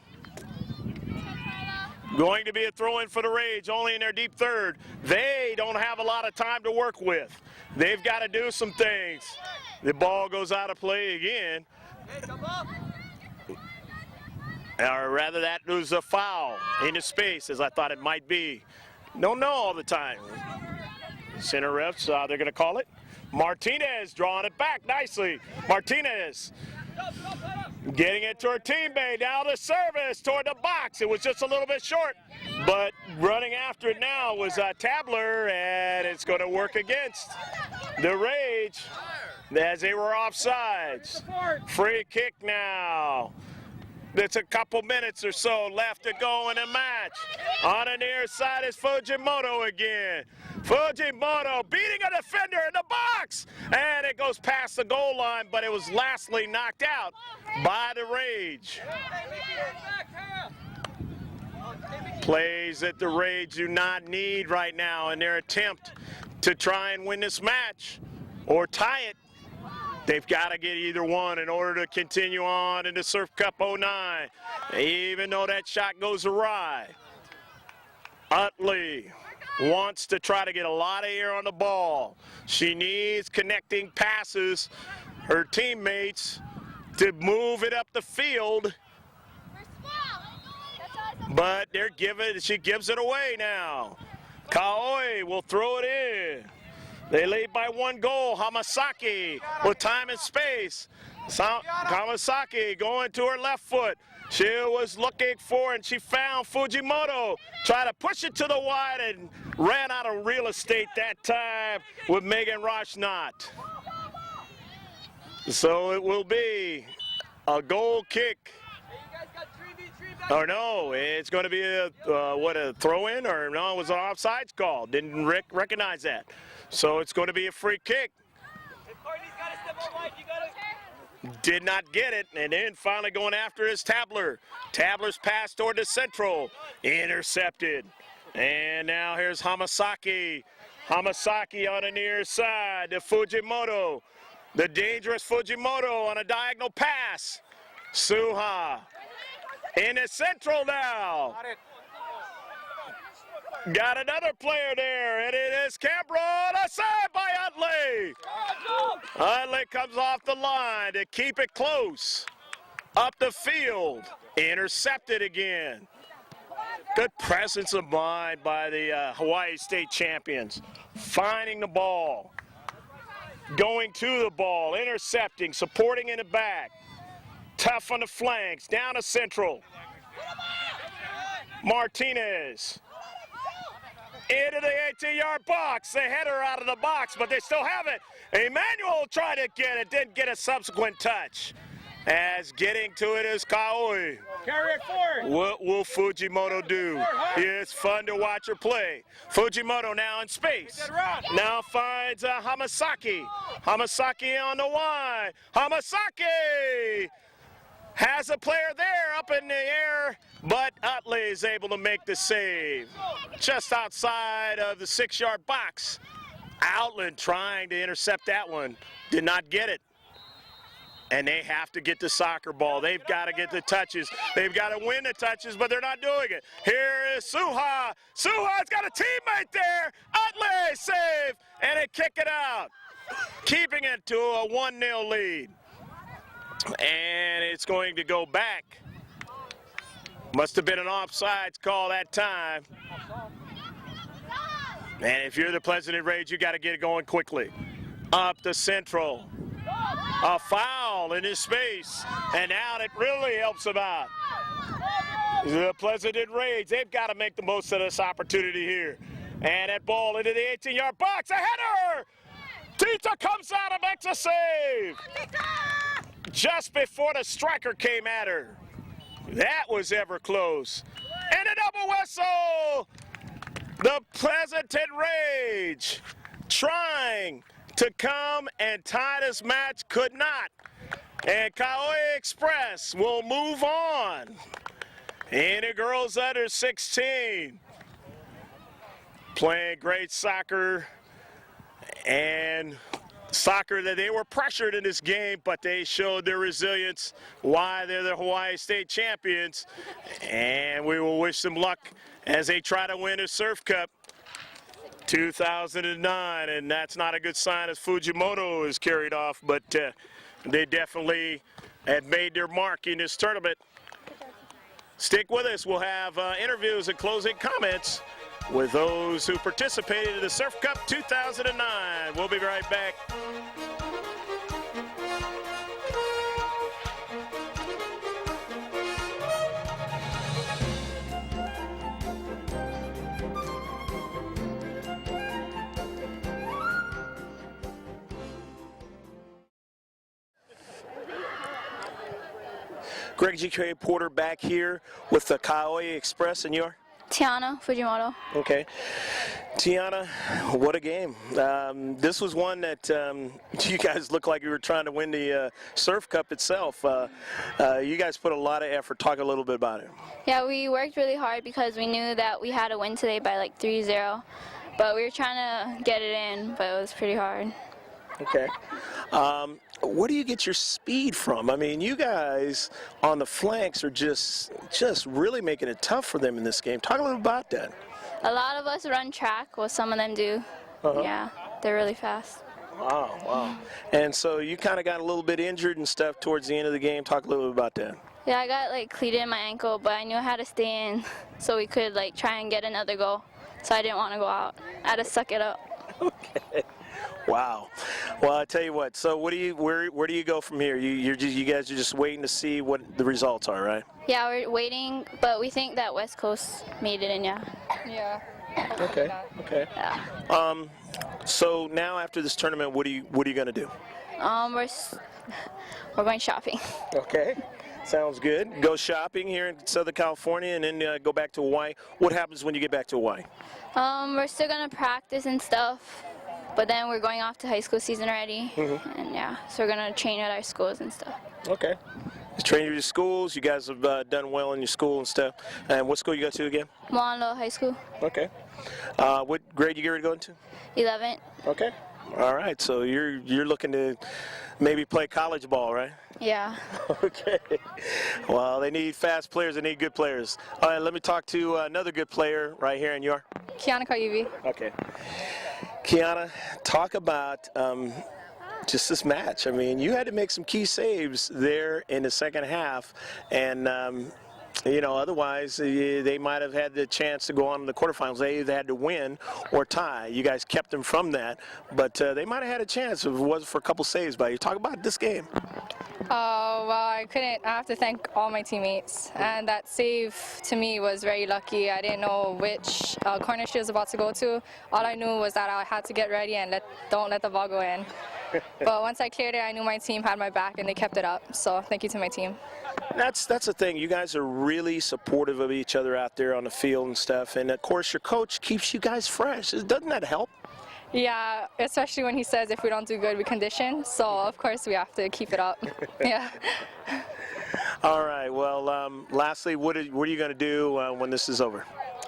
Going to be a throw-in for the Rage, only in their deep third. They don't have a lot of time to work with. They've got to do some things. The ball goes out of play again. Or rather, that was a foul into space, as I thought it might be. Don't know all the time. Center refs, they're going to call it. Martinez drawing it back nicely. Martinez getting it to her teammate. Now the service toward the box. It was just a little bit short, but running after it now was Tabler, and it's going to work against the Rage as they were offsides. Free kick now. It's a couple minutes or so left to go in the match. On the near side is Fujimoto again. Fujimoto beating a defender in the box. And it goes past the goal line, but it was lastly knocked out by the Rage. Plays that the Rage do not need right now in their attempt to try and win this match or tie it. They've got to get either one in order to continue on into Surf Cup 09, even though that shot goes awry. Utley wants to try to get a lot of air on the ball. She needs connecting passes, her teammates, to move it up the field. But she gives it away now. Kaoi will throw it in. They lead by 1 goal. Hamasaki with time and space. Hamasaki going to her left foot. She was looking for, and she found Fujimoto. Try to push it to the wide and ran out of real estate that time with Megan Roshnot. So it will be a goal kick. Or no, it's going to be a throw-in, or no, it was an offsides call. Didn't recognize that. So it's going to be a free kick. Did not get it, and then finally going after is Tabler. Tabler's pass toward the central, intercepted. And now here's Hamasaki. Hamasaki on the near side to Fujimoto. The dangerous Fujimoto on a diagonal pass. Suha in the central now. Got another player there, and it is Cambron, a save by Utley. Utley comes off the line to keep it close. Up the field, intercepted again. Good presence of mind by the Hawaii State champions. Finding the ball, going to the ball, intercepting, supporting in the back. Tough on the flanks, down to central. Martinez. Into the 18-yard box. They head her out of the box, but they still have it. Emmanuel tried to get it, didn't get a subsequent touch. As getting to it is Kaoi. Carry it forward. What will Fujimoto do? It's fun to watch her play. Fujimoto now in space. Now finds Hamasaki. Hamasaki on the line. Hamasaki has a player there up in the air, but Utley is able to make the save. Just outside of the 6-yard box. Outland trying to intercept that one. Did not get it. And they have to get the soccer ball. They've got to get the touches. They've got to win the touches, but they're not doing it. Here is Suha. Suha's got a teammate there. Utley save, and they kick it out. Keeping it to a 1-0 lead. And it's going to go back. Must have been an offsides call that time. And if you're the Pleasanton Rage, you got to get it going quickly. Up the central. A foul in his space. And now it really helps him out. The Pleasanton Rage, they've got to make the most of this opportunity here. And that ball into the 18-yard box, a header! Tita comes out and makes a save! Just before the striker came at her. That was ever close. And a double whistle! The Pleasanton Rage trying to come and tie this match, could not. And Kaohai Express will move on. And the girls under 16 playing great soccer, and soccer that they were pressured in this game, but they showed their resilience, why they're the Hawaii State champions. And we will wish them luck as they try to win a Surf Cup 2009, and that's not a good sign as Fujimoto is carried off, but they definitely had made their mark in this tournament. Stick with us. We'll have interviews and closing comments with those who participated in the Surf Cup 2009. We'll be right back. Greg G.K. Porter back here with the Kaohai Express, and you're? Tiana Fujimoto. Okay. Tiana, what a game. This was one that you guys looked like you were trying to win the Surf Cup itself. You guys put a lot of effort. Talk a little bit about it. Yeah, we worked really hard because we knew that we had to win today by like 3-0. But we were trying to get it in, but it was pretty hard. Okay. Where do you get your speed from? I mean, you guys on the flanks are just really making it tough for them in this game. Talk a little about that. A lot of us run track, well, some of them do. Yeah, they're really fast. Wow, wow. And so you kind of got a little bit injured and stuff towards the end of the game. Talk a little bit about that. Yeah, I got like cleated in my ankle, but I knew I had to stay in so we could like try and get another goal. So I didn't want to go out. I had to suck it up. Okay. Wow. Well, I tell you what. So, where do you go from here? You guys are just waiting to see what the results are, right? Yeah, we're waiting, but we think that West Coast made it in. Yeah. Yeah. Okay. Okay. Yeah. So now after this tournament, what are you going to do? We're going shopping. Okay. Sounds good. Go shopping here in Southern California, and then go back to Hawaii. What happens when you get back to Hawaii? We're still gonna practice and stuff. But then we're going off to high school season already, and yeah, so we're gonna train at our schools and stuff. Okay. You train at your schools. You guys have done well in your school and stuff. And what school you go to again? Moana High School. Okay. What grade you get ready to go into? 11th. Okay. All right. So you're looking to maybe play college ball, right? Yeah. Okay. Well, they need fast players. They need good players. All right. Let me talk to another good player right here, and you're? Kiana Kaiuvi. Okay. Kiana, talk about just this match. I mean, you had to make some key saves there in the second half, and otherwise they might have had the chance to go on to the quarterfinals. They either had to win or tie. You guys kept them from that, but they might have had a chance if it wasn't for a couple saves by you. Talk about this game. Well, I have to thank all my teammates, and that save to me was very lucky. I didn't know which corner she was about to go to. All I knew was that I had to get ready and don't let the ball go in. But once I cleared it, I knew my team had my back, and they kept it up. So thank you to my team. That's the thing. You guys are really supportive of each other out there on the field and stuff. And of course, your coach keeps you guys fresh. Doesn't that help? Yeah, especially when he says if we don't do good, we condition. So of course we have to keep it up. Yeah. All right. Well, lastly, what are you going to do when this is over?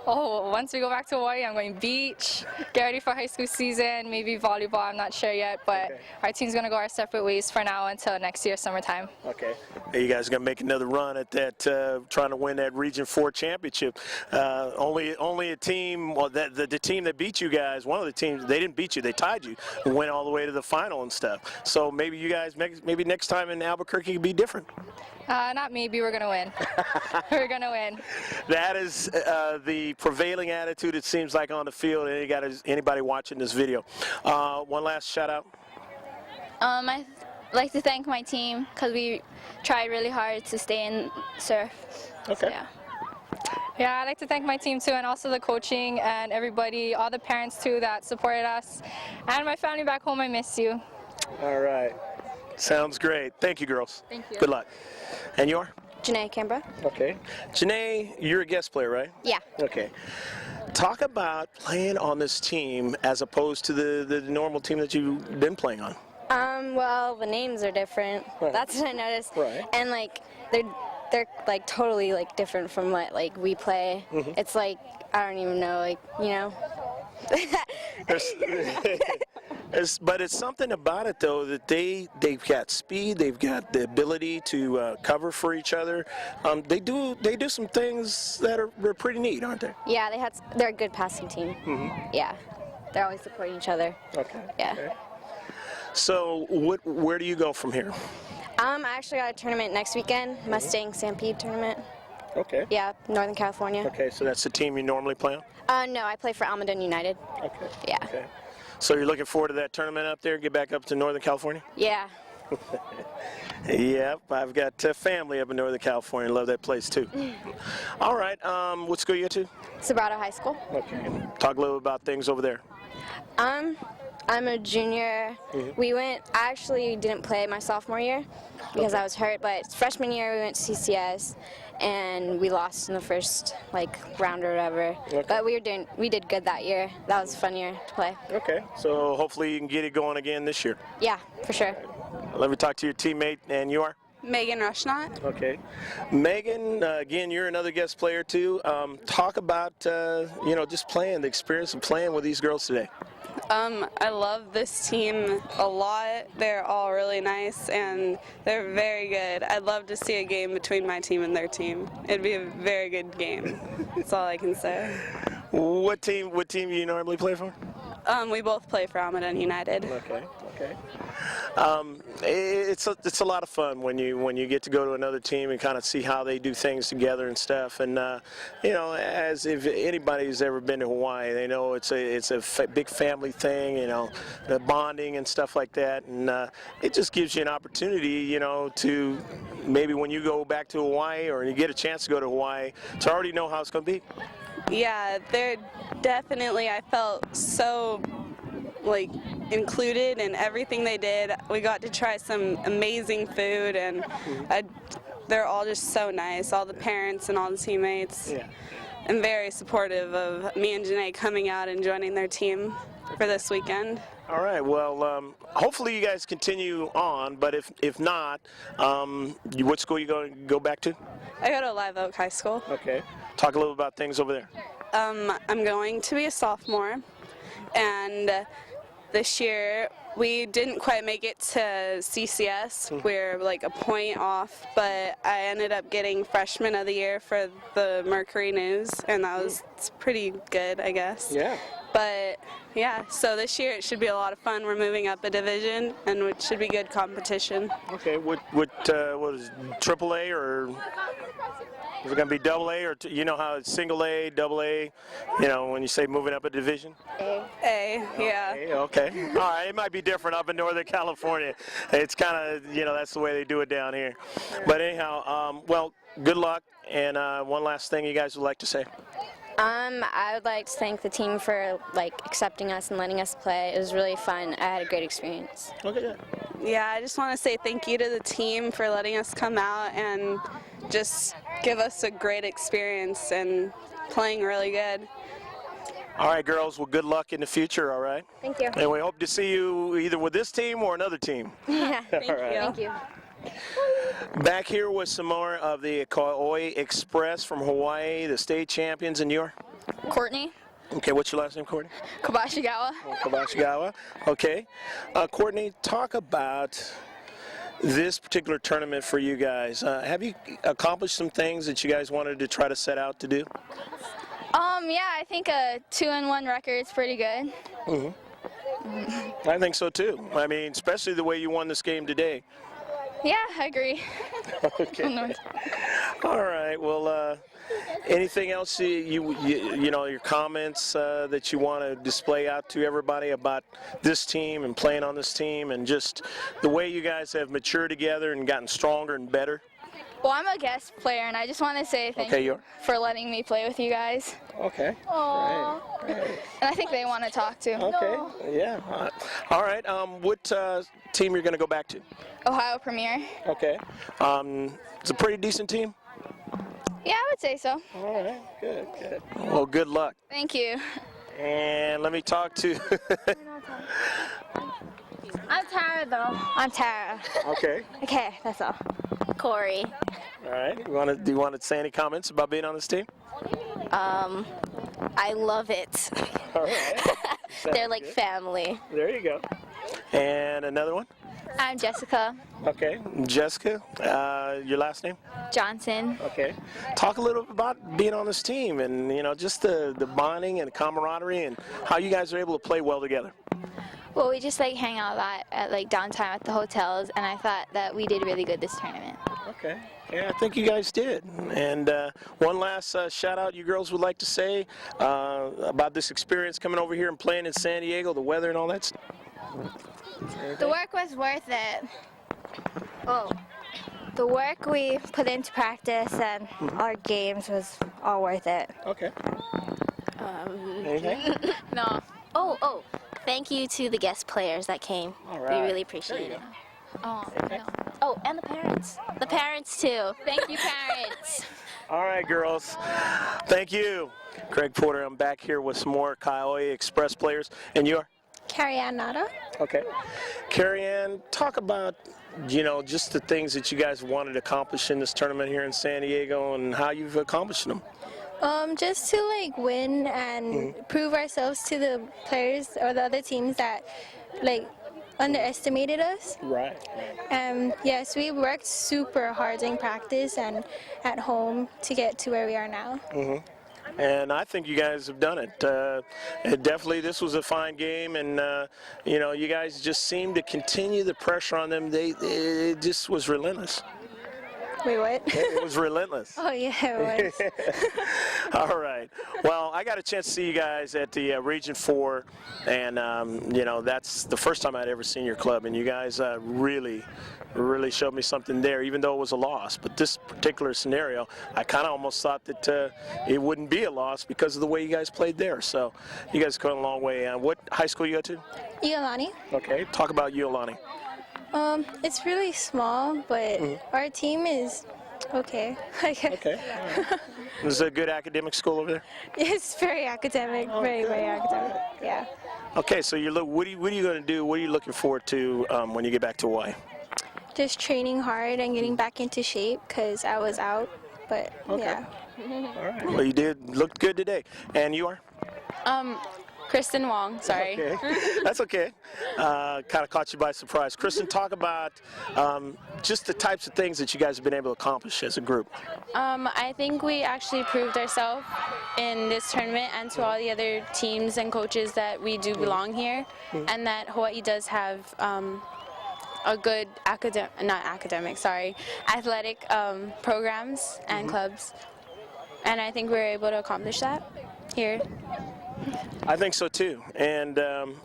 Oh, once we go back to Hawaii, I'm going beach, get ready for high school season, maybe volleyball, I'm not sure yet, but our team's going to go our separate ways for now until next year, summertime. Okay. You guys are going to make another run at that, trying to win that Region 4 championship. Only a team, well, the team that beat you guys, one of the teams, they didn't beat you, they tied you and went all the way to the final and stuff. So maybe you guys, maybe next time in Albuquerque could be different. Not maybe, we're going to win. We're going to win. That is the prevailing attitude, it seems like, on the field. Anybody watching this video. One last shout out. I'd like to thank my team because we tried really hard to stay in surf. Okay. So, yeah. Yeah, I'd like to thank my team too, and also the coaching and everybody, all the parents too that supported us, and my family back home. I miss you. All right. Sounds great. Thank you, girls. Thank you. Good luck. And you are? Janae Canberra. Okay. Janae, you're a guest player, right? Yeah. Okay. Talk about playing on this team as opposed to the normal team that you've been playing on. Well, the names are different. Right. That's what I noticed. Right. And like they're like totally like different from what like we play. Mm-hmm. It's like I don't even know, like, you know. But it's something about it though that they've got speed, they've got the ability to cover for each other. They do some things that are pretty neat, aren't they? Yeah, they're a good passing team. Mm-hmm. Yeah. They're always supporting each other. Okay. Yeah. Okay. So where do you go from here? I actually got a tournament next weekend, Mustang Stampede tournament. Okay. Yeah, Northern California. Okay, so that's the team you normally play on? No, I play for Almaden United. Okay. Yeah. Okay. So you're looking forward to that tournament up there, get back up to Northern California? Yeah. Yep, I've got family up in Northern California. Love that place too. All right, what school you go to? Sobrato High School. Okay. Talk a little about things over there. I'm a junior. I actually didn't play my sophomore year because I was hurt, but freshman year we went to CCS and we lost in the first round or whatever. Okay. But we did good that year. That was a fun year to play. Okay, so hopefully you can get it going again this year. Yeah, for sure. Let me talk to your teammate, and you are? Megan Rushnot. Okay. Megan, again, you're another guest player too. Talk about, just playing, the experience of playing with these girls today. I love this team a lot. They're all really nice and they're very good. I'd love to see a game between my team and their team. It'd be a very good game. That's all I can say. What team do you normally play for? We both play for Almaden United. Okay. It's a lot of fun when you get to go to another team and kind of see how they do things together and stuff. And as if anybody's ever been to Hawaii, they know it's a big family thing. The bonding and stuff like that. And it just gives you an opportunity, to maybe when you go back to Hawaii or you get a chance to go to Hawaii, to already know how it's going to be. Yeah, they're definitely. I felt so included in everything they did. We got to try some amazing food, and they're all just so nice, all the parents and all the teammates. Yeah. And very supportive of me and Janae coming out and joining their team for this weekend. All right, well, hopefully you guys continue on, but if not, what school are you going to go back to? I go to Live Oak High School. Okay. Talk a little about things over there. I'm going to be a sophomore, and this year we didn't quite make it to CCS. We're a point off, but I ended up getting Freshman of the Year for the Mercury News, and it's pretty good, I guess. Yeah. But yeah, so this year it should be a lot of fun. We're moving up a division, and it should be good competition. Okay. What is it, AAA or is it going to be AA, or you know how it's single A, double A? When you say moving up a division. A, yeah. Okay. All right. It might be different up in Northern California. It's kind of that's the way they do it down here. But anyhow, well, good luck. And one last thing you guys would like to say. I would like to thank the team for accepting us and letting us play. It was really fun. I had a great experience. Okay. Yeah, I just want to say thank you to the team for letting us come out and just give us a great experience and playing really good. All right, girls. Well, good luck in the future, all right? Thank you. And we hope to see you either with this team or another team. Yeah. Thank you. Thank you. Back here with some more of the Kauai Express from Hawaii, the state champions, and you're? Courtney Okay, what's your last name, Courtney? Kobashigawa. Kobashigawa. Okay. Courtney, talk about this particular tournament for you guys. Have you accomplished some things that you guys wanted to try to set out to do? Yeah, I think a 2-1 record is pretty good. I think so too. I mean, especially the way you won this game today. Yeah, I agree. Okay. All right. Well, anything else your comments that you want to display out to everybody about this team and playing on this team and just the way you guys have matured together and gotten stronger and better? Well, I'm a guest player, and I just want to say thank you for letting me play with you guys. Okay. Aww. Great. And I think they want to talk too. Okay. Yeah. All right. What team you're going to go back to? Ohio Premier. Okay. It's a pretty decent team. Yeah, I would say so. All right. Good. Good. Well, good luck. Thank you. And let me talk to. I'm Tara, though. I'm Tara. Okay. Okay, that's all. Corey. All right. Do you want to say any comments about being on this team? I love it. All right. They're like family. There you go. And another one? I'm Jessica Okay. Jessica, your last name? Johnson. Okay. Talk a little bit about being on this team and, just the bonding and camaraderie and how you guys are able to play well together. Well, we just hang out a lot at downtime at the hotels, and I thought that we did really good this tournament. Okay. Yeah, I think you guys did. And one last shout out you girls would like to say about this experience coming over here and playing in San Diego, the weather and all that stuff. The work was worth it. Oh, the work we put into practice and our games was all worth it. Okay. Anything? No. Oh, thank you to the guest players that came. All right. We really appreciate it. Oh, no. Oh, and the parents. The parents, too. Thank you, parents. All right, girls. Thank you. Craig Porter, I'm back here with some more Coyote Express players. And you are? Carrie Ann Nada. Okay. Carrie Ann, talk about, just the things that you guys wanted to accomplish in this tournament here in San Diego and how you've accomplished them. Just to win and prove ourselves to the players or the other teams that underestimated us. Right. Yes, we worked super hard in practice and at home to get to where we are now. And I think you guys have done it. Definitely, this was a fine game, and you guys just seemed to continue the pressure on them. It just was relentless. Wait, what? It was relentless. Oh, yeah, it was. All right. Well, I got a chance to see you guys at the Region 4, and, that's the first time I'd ever seen your club, and you guys really showed me something there, even though it was a loss. But this particular scenario, I kind of almost thought that it wouldn't be a loss because of the way you guys played there. So you guys come a long way. What high school you go to? Iolani. Okay. Talk about Iolani. It's really small, but our team is okay. Okay. Is it a good academic school over there? It's very academic, very academic. Yeah. Okay, so what are you going to do? What are you looking forward to when you get back to Hawaii? Just training hard and getting back into shape because I was out, but yeah. All right. Well, you looked good today. And you are? Kristen Wong, sorry. Okay. That's okay. Kind of caught you by surprise. Kristen, talk about just the types of things that you guys have been able to accomplish as a group. I think we actually proved ourselves in this tournament and to all the other teams and coaches that we do belong here, and that Hawaii does have a good athletic programs and clubs, and I think we were able to accomplish that here. I think so too, and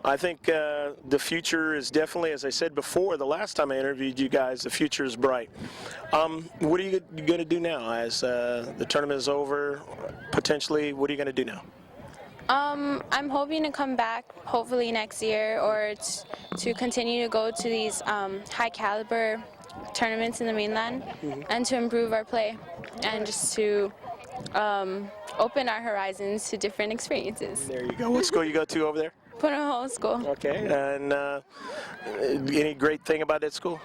I think the future is definitely, as I said before, the last time I interviewed you guys, the future is bright. What are you going to do now as the tournament is over? Potentially, what are you going to do now? I'm hoping to come back hopefully next year or to continue to go to these high caliber tournaments in the mainland and to improve our play and just to open our horizons to different experiences. There you go. What school you go to over there? Punahou School. Okay, and any great thing about that school?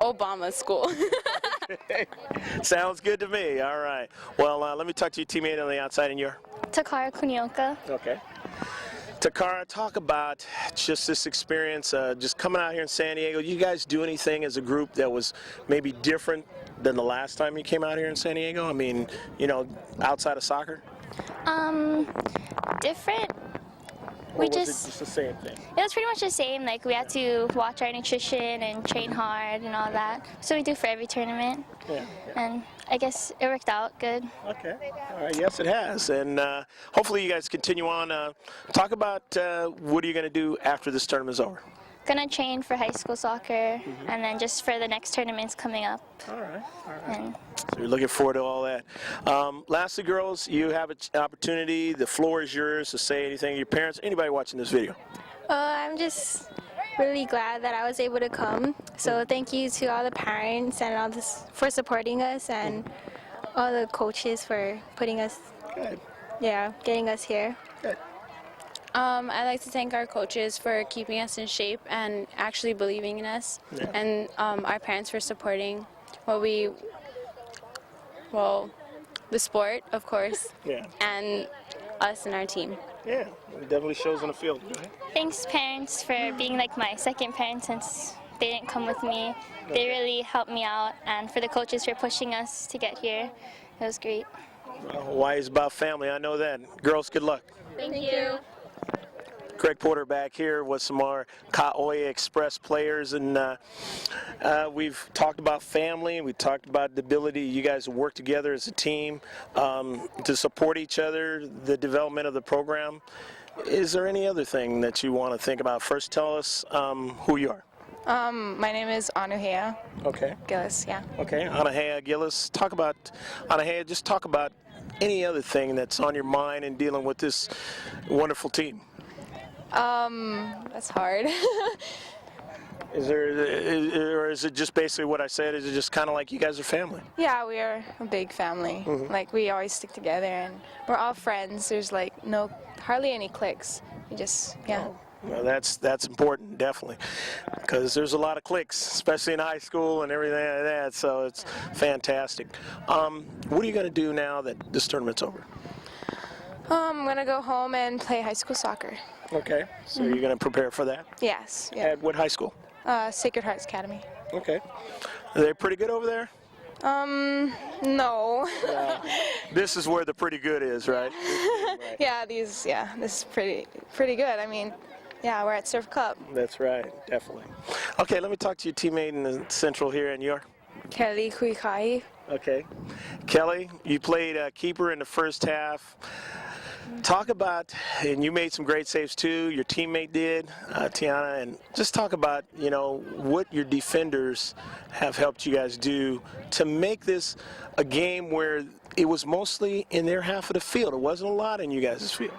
Obama School. Sounds good to me. All right. Well, let me talk to your teammate on the outside, and you're? Takara Kunioka. Okay. Takara, talk about just this experience, just coming out here in San Diego. You guys do anything as a group that was maybe different than the last time you came out here in San Diego? I mean, outside of soccer? Different. Or was it just the same thing? It was pretty much the same. We had to watch our nutrition and train hard and all that. So we do for every tournament. Yeah. And I guess it worked out good. Okay. All right. Yes, it has. And hopefully you guys continue on. Talk about what are you going to do after this tournament is over? Gonna train for high school soccer, and then just for the next tournaments coming up. All right. And So you're looking forward to all that. Lastly, girls, you have an opportunity. The floor is yours to say anything to your parents, anybody watching this video. I'm just really glad that I was able to come. So thank you to all the parents and all this for supporting us, and all the coaches for putting us, Good. getting us here. Good. I'd like to thank our coaches for keeping us in shape and actually believing in us, Yeah. and our parents for supporting the sport, of course, Yeah. and us and our team. Yeah. It definitely shows on the field. Go ahead. thanks parents for being like my second parent since they didn't come with me. They really helped me out, and for the coaches for pushing us to get here. It was great. Hawaii is about family. I know that. Girls, good luck. Thank you. Greg Porter back here with some more Ka'oi Express players, and we've talked about family. We talked about the ability you guys to work together as a team to support each other, the development of the program. Is there any other thing that you want to think about? First, tell us who you are. My name is Anuhea Okay. Gillis, yeah. Okay, Anahea Gillis. Talk about, Anahea, just talk about any other thing that's on your mind in dealing with this wonderful team. That's hard. Or is it just basically what I said? Is it just kind of like you guys are family? Yeah, we are a big family. Like, we always stick together, and we're all friends. There's like hardly any cliques. We just, Well, that's important, definitely, because there's a lot of cliques, especially in high school and everything like that. So it's fantastic. What are you going to do now that this tournament's over? I'm gonna go home and play high school soccer. Okay, so you're going to prepare for that? Yes, yeah. At what high school? Sacred Hearts Academy. Okay. Are they pretty good over there? No. This is where the pretty good is, right? This is pretty good. I mean, yeah, we're at Surf Cup. That's right, definitely. Okay, let me talk to your teammate in the Central here, and you're? Kelly Kuikai. Okay. Kelly, you played keeper in the first half. Talk about, and you made some great saves too, your teammate did, Tiana, and just talk about, what your defenders have helped you guys do to make this a game where it was mostly in their half of the field. It wasn't a lot in you guys' field.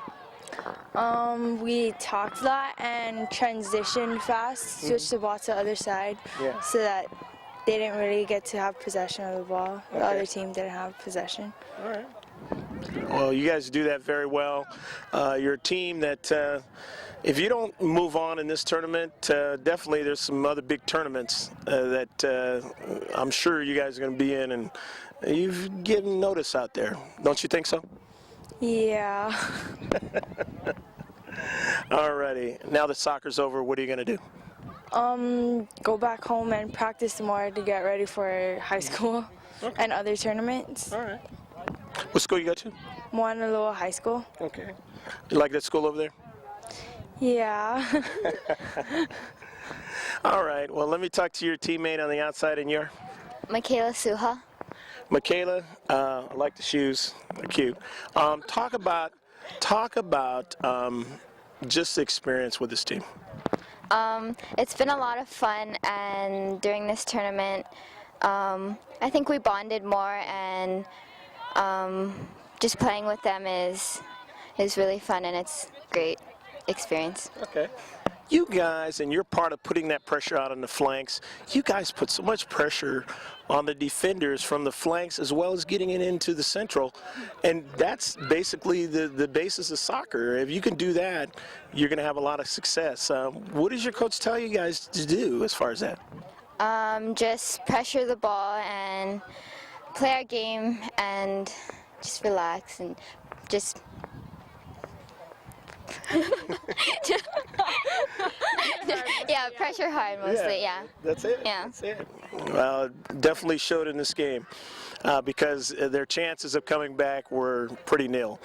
We talked a lot and transitioned fast, switched the ball to the other side, Yeah. so that they didn't really get to have possession of the ball. The Okay. other team didn't have possession. All right. Well, you guys do that very well. You're a team that, if you don't move on in this tournament, definitely there's some other big tournaments that I'm sure you guys are going to be in, and you've given notice out there. Don't you think so? Yeah. All righty. Now that soccer's over, what are you going to do? Go back home and practice more to get ready for high school and other tournaments. All right. What school you go to? Moanaloa High School. Okay. You like that school over there? Yeah. All right. Well, let me talk to your teammate on the outside, and your? Michaela Suha. Michaela, I like the shoes. They're cute. Talk about just the experience with this team. It's been a lot of fun, and during this tournament, I think we bonded more, and just playing with them is really fun, and it's great experience. Okay. You guys, and you're part of putting that pressure out on the flanks. You guys put so much pressure on the defenders from the flanks as well as getting it into the central, and that's basically the basis of soccer. If you can do that, you're going to have a lot of success. What does your coach tell you guys to do as far as that? Just pressure the ball and play our game and just relax and just yeah, pressure hard mostly, yeah. That's it. Yeah. That's it. Well, it definitely showed in this game because their chances of coming back were pretty nil.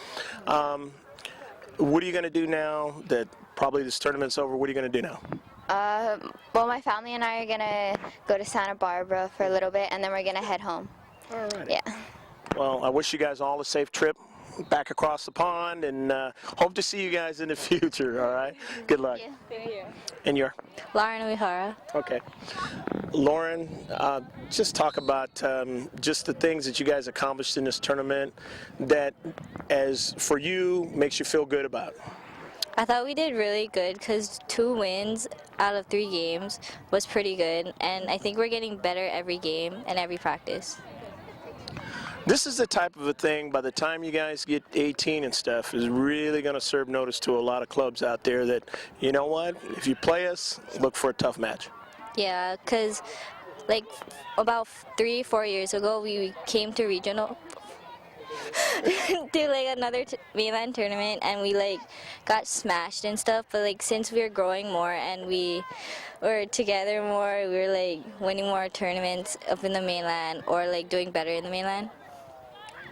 What are you going to do now that probably this tournament's over? What are you going to do now? Well, my family and I are gonna go to Santa Barbara for a little bit, and then we're gonna head home. All right. Yeah. Well, I wish you guys all a safe trip back across the pond, and hope to see you guys in the future, all right? Good luck. Thank you. And your? Lauren Uehara. Okay. Lauren, just talk about just the things that you guys accomplished in this tournament that, as for you, makes you feel good about. I thought we did really good because 2 wins out of 3 games was pretty good, and I think we're getting better every game and every practice. This is the type of a thing, by the time you guys get 18 and stuff, is really going to serve notice to a lot of clubs out there that, you know what, if you play us, look for a tough match. Yeah, because like about 3-4 years ago, we came to regional do like another mainland tournament, and we like got smashed and stuff, but like since we were growing more and we were together more, we were like winning more tournaments up in the mainland or like doing better in the mainland.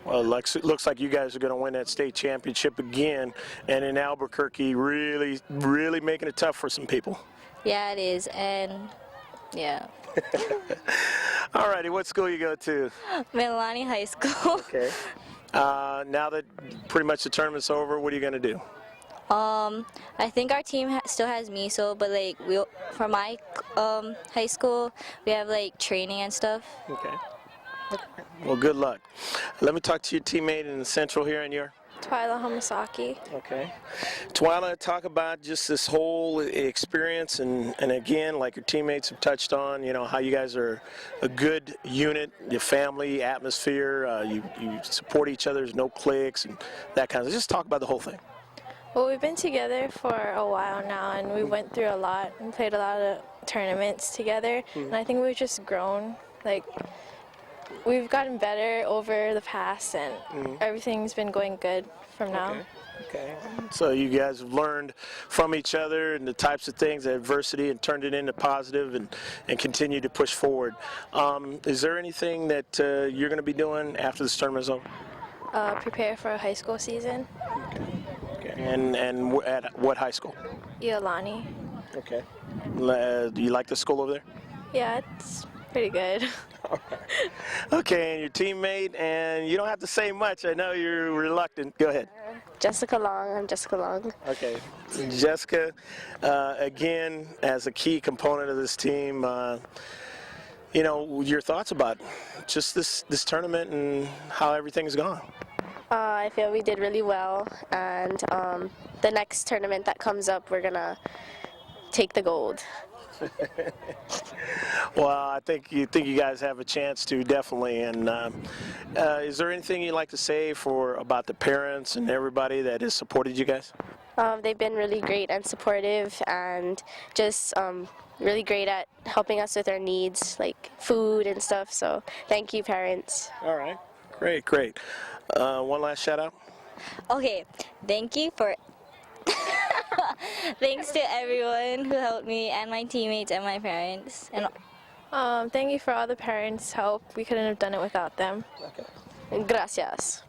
Well, it looks like you guys are going to win that state championship again, and in Albuquerque, really making it tough for some people. Yeah, it is, and yeah. All righty, what school you go to? Mililani High School. Okay. Now that pretty much the tournament's over, what are you going to do? I think our team still has miso, but like for my high school, we have like training and stuff. Okay. Well, good luck. Let me talk to your teammate in the Central here, and your? Twyla Hamasaki. Okay. Twyla, talk about just this whole experience, and again, like your teammates have touched on, you know, how you guys are a good unit, your family, atmosphere, you support each other, there's no cliques, and that kind of, just talk about the whole thing. Well, we've been together for a while now, and we went through a lot and played a lot of tournaments together, and I think we've just grown. Like, we've gotten better over the past, and everything's been going good from now. Okay. So you guys have learned from each other and the types of things, adversity, and turned it into positive and continue to push forward. Is there anything that you're going to be doing after this tournament is over? Prepare for a high school season. Okay. And at what high school? Iolani. Okay. Do you like the school over there? Yeah, it's pretty good. Okay, and your teammate, and you don't have to say much. I know you're reluctant. Go ahead. Jessica Long. I'm Jessica Long. Okay. Jessica, again, as a key component of this team, you know, your thoughts about just this tournament and how everything's gone. I feel we did really well, and the next tournament that comes up, we're going to take the gold. Well, I think you guys have a chance to, definitely. And is there anything you'd like to say about the parents and everybody that has supported you guys? They've been really great and supportive, and just really great at helping us with our needs, like food and stuff. So thank you, parents. All right. Great. One last shout out. Okay, thank you for thanks to everyone who helped me and my teammates and my parents. And thank you for all the parents' help. We couldn't have done it without them. Okay. Gracias.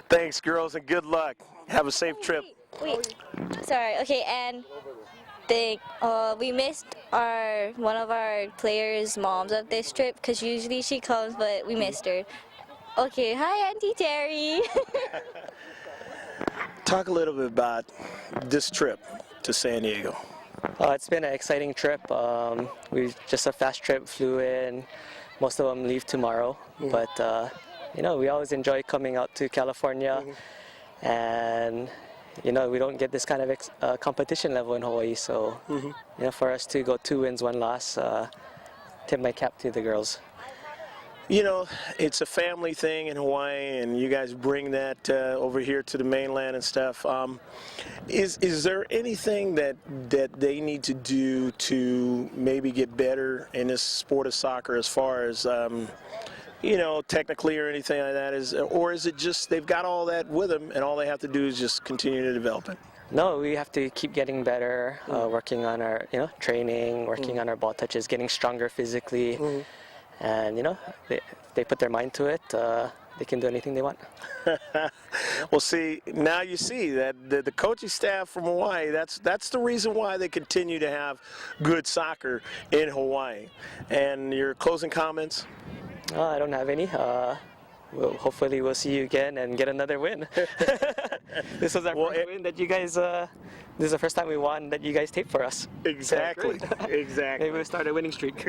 Thanks, girls, and good luck. Have a safe trip. Wait. Sorry. Okay, and we missed one of our players' moms of this trip, because usually she comes, but we missed her. Okay, hi, Auntie Terry. Talk a little bit about this trip to San Diego. It's been an exciting trip. We just a fast trip, flew in. Most of them leave tomorrow, but you know, we always enjoy coming out to California, and you know, we don't get this kind of competition level in Hawaii. So you know, for us to go 2 wins, 1 loss, tip my cap to the girls. You know, it's a family thing in Hawaii, and you guys bring that over here to the mainland and stuff. Is there anything that they need to do to maybe get better in this sport of soccer, as far as you know, technically or anything like that? Or is it just they've got all that with them, and all they have to do is just continue to develop it? No, we have to keep getting better, working on our training, working on our ball touches, getting stronger physically. And you know, they put their mind to it, they can do anything they want. Well, see, now you see that the coaching staff from Hawaii, that's the reason why they continue to have good soccer in Hawaii. And your closing comments? I don't have any. hopefully we'll see you again and get another win. This was our first win that you guys. This is the first time we won that you guys taped for us. Exactly. Exactly. Maybe we'll start a winning streak.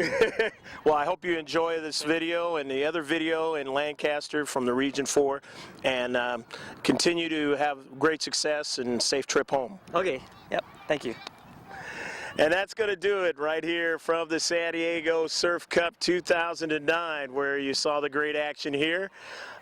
Well, I hope you enjoy this video and the other video in Lancaster from the Region 4, and continue to have great success and safe trip home. Okay. Yep. Thank you. And that's going to do it right here from the San Diego Surf Cup 2009, where you saw the great action here.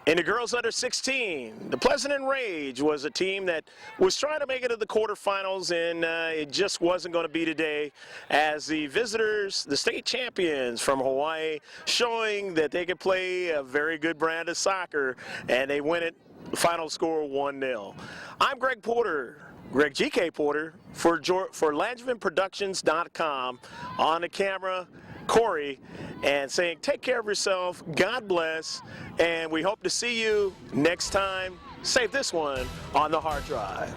In the girls under 16, the Pleasanton Rage was a team that was trying to make it to the quarterfinals, and it just wasn't going to be today, as the visitors, the state champions from Hawaii, showing that they could play a very good brand of soccer, and they win it, final score 1-0. I'm Greg Porter. Greg GK Porter for LangevinProductions.com. On the camera, Corey, and saying take care of yourself, God bless, and we hope to see you next time. Save this one on the hard drive.